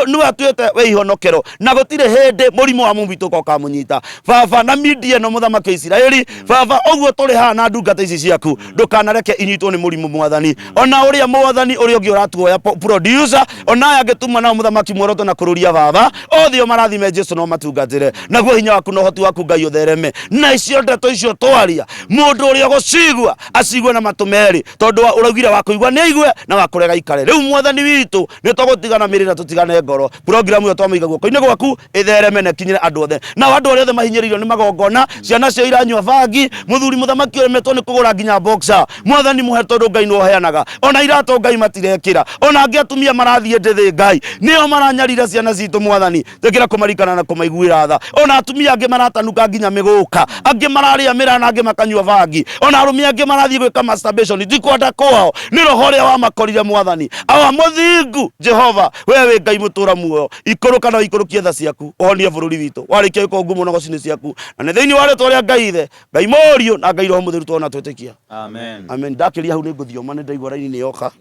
Speaker 1: ni watuite we ihonokero na gutire hindi murimu wa mumituko ukamunyita baba na media no muthamaki Israeli baba oguo turi ha na ndungata ici ciaku ndukanareke inyitwo ni murimu mwathani ona uria mwathani uri ungi uratuoya producer ona angetuma na muthamaki mworoto na kururia baba othio marathime Jesu no matungatire naguo hinya waku no hoti waku Ngai uthereme na icio ndeto icio twaria mundu uria gucigwa acigwe na matumeri tondu uraugire wakuigwa ni aigwe na wakurega ikare riu mwathani witu ni tugutigana mirira tutigane ngoro program yo twamaiga guoko-ini gwaku ithereme na kinyire andu othe na andu othe mahinyiririo ni magongona ciana cio iranyua bangi muthuri muthamaki uremetwo ni kugura nginya boxer mwathani muhe tondu Ngai no heanaga ona irato Ngai matirekira ona angi atumia marathie ndithi Ngai nio maranyarira ciana citu mwathani tekira kumarikana na kumaiguira tha ona atumia angi maratanuka nginya miguka angi mararia mira na angi makanyua bangi ona arumia angi marathie gwika masturbation ndikwenda kwao ni roho ria wa makorire mwathani awa muthingu Jehova wewe Ngai mutura muoyo ikuruka na ikurukie tha ciaku ohonie bururi witu warikia ko ngumu na gocini ciaku na ni thiini wale twaria Ngai the Ngai morio na Ngai roho muthiru twona twetikia amen ndakiria hau ni nguthioma ni ndaigua raini ni yoka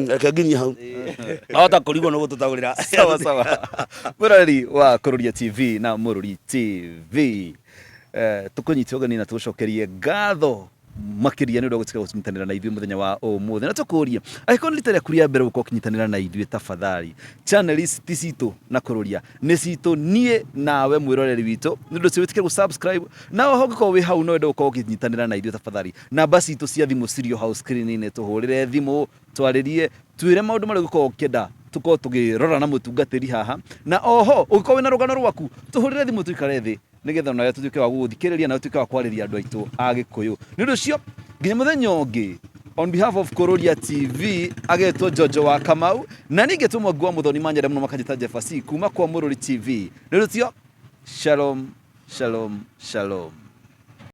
Speaker 1: reke nginyia hau ahota kurigwo no gututagurira
Speaker 2: sawa Murori wa Kururia TV na Murori TV tukunyitio gani na tucokerie ngatho makiria ni gutika gucinyitanira na ithuĩ muthenya wa umuthi na tukuria aikoni rita rĩaku rĩa mbere gukorwo kinyitanira na ithuĩ tafadhali channel ici ti citũ na Kururia nĩ citũ niĩ nawe mwĩroreri witũ nĩ ũndũ ũcio wĩtĩkĩre gũ-subscribe na oho ũngĩkorwo wĩ hau no wende gukorwo kinyitanira na ithuĩ tafadhali namba citũ cia thimũ cirio hau screen-inĩ tuhũrĩre thimũ twarĩrie twĩre maũndũ marĩa ũngĩkorwo ũkĩenda tukorwo tũgĩrora na mũtungatĩri haha na oho ũngĩkorwo wĩna rũgano rwaku tuhũrĩre thimũ tuikare thĩ nigetha nawe tutuike wa gũthikĩrĩria na tutuike wa kwarĩria andũ aitũ a Gĩkũyũ nĩ ũndũ ũcio nginya mũthenya ũngĩ on behalf of Kururia TV agetwo Jojo wa Kamau na ningĩ tũmwe Muthoni Manyere mũno makanjĩta Jefasi kuma kwa Murori TV nĩ ũndũ ũcio shalom shalom shalom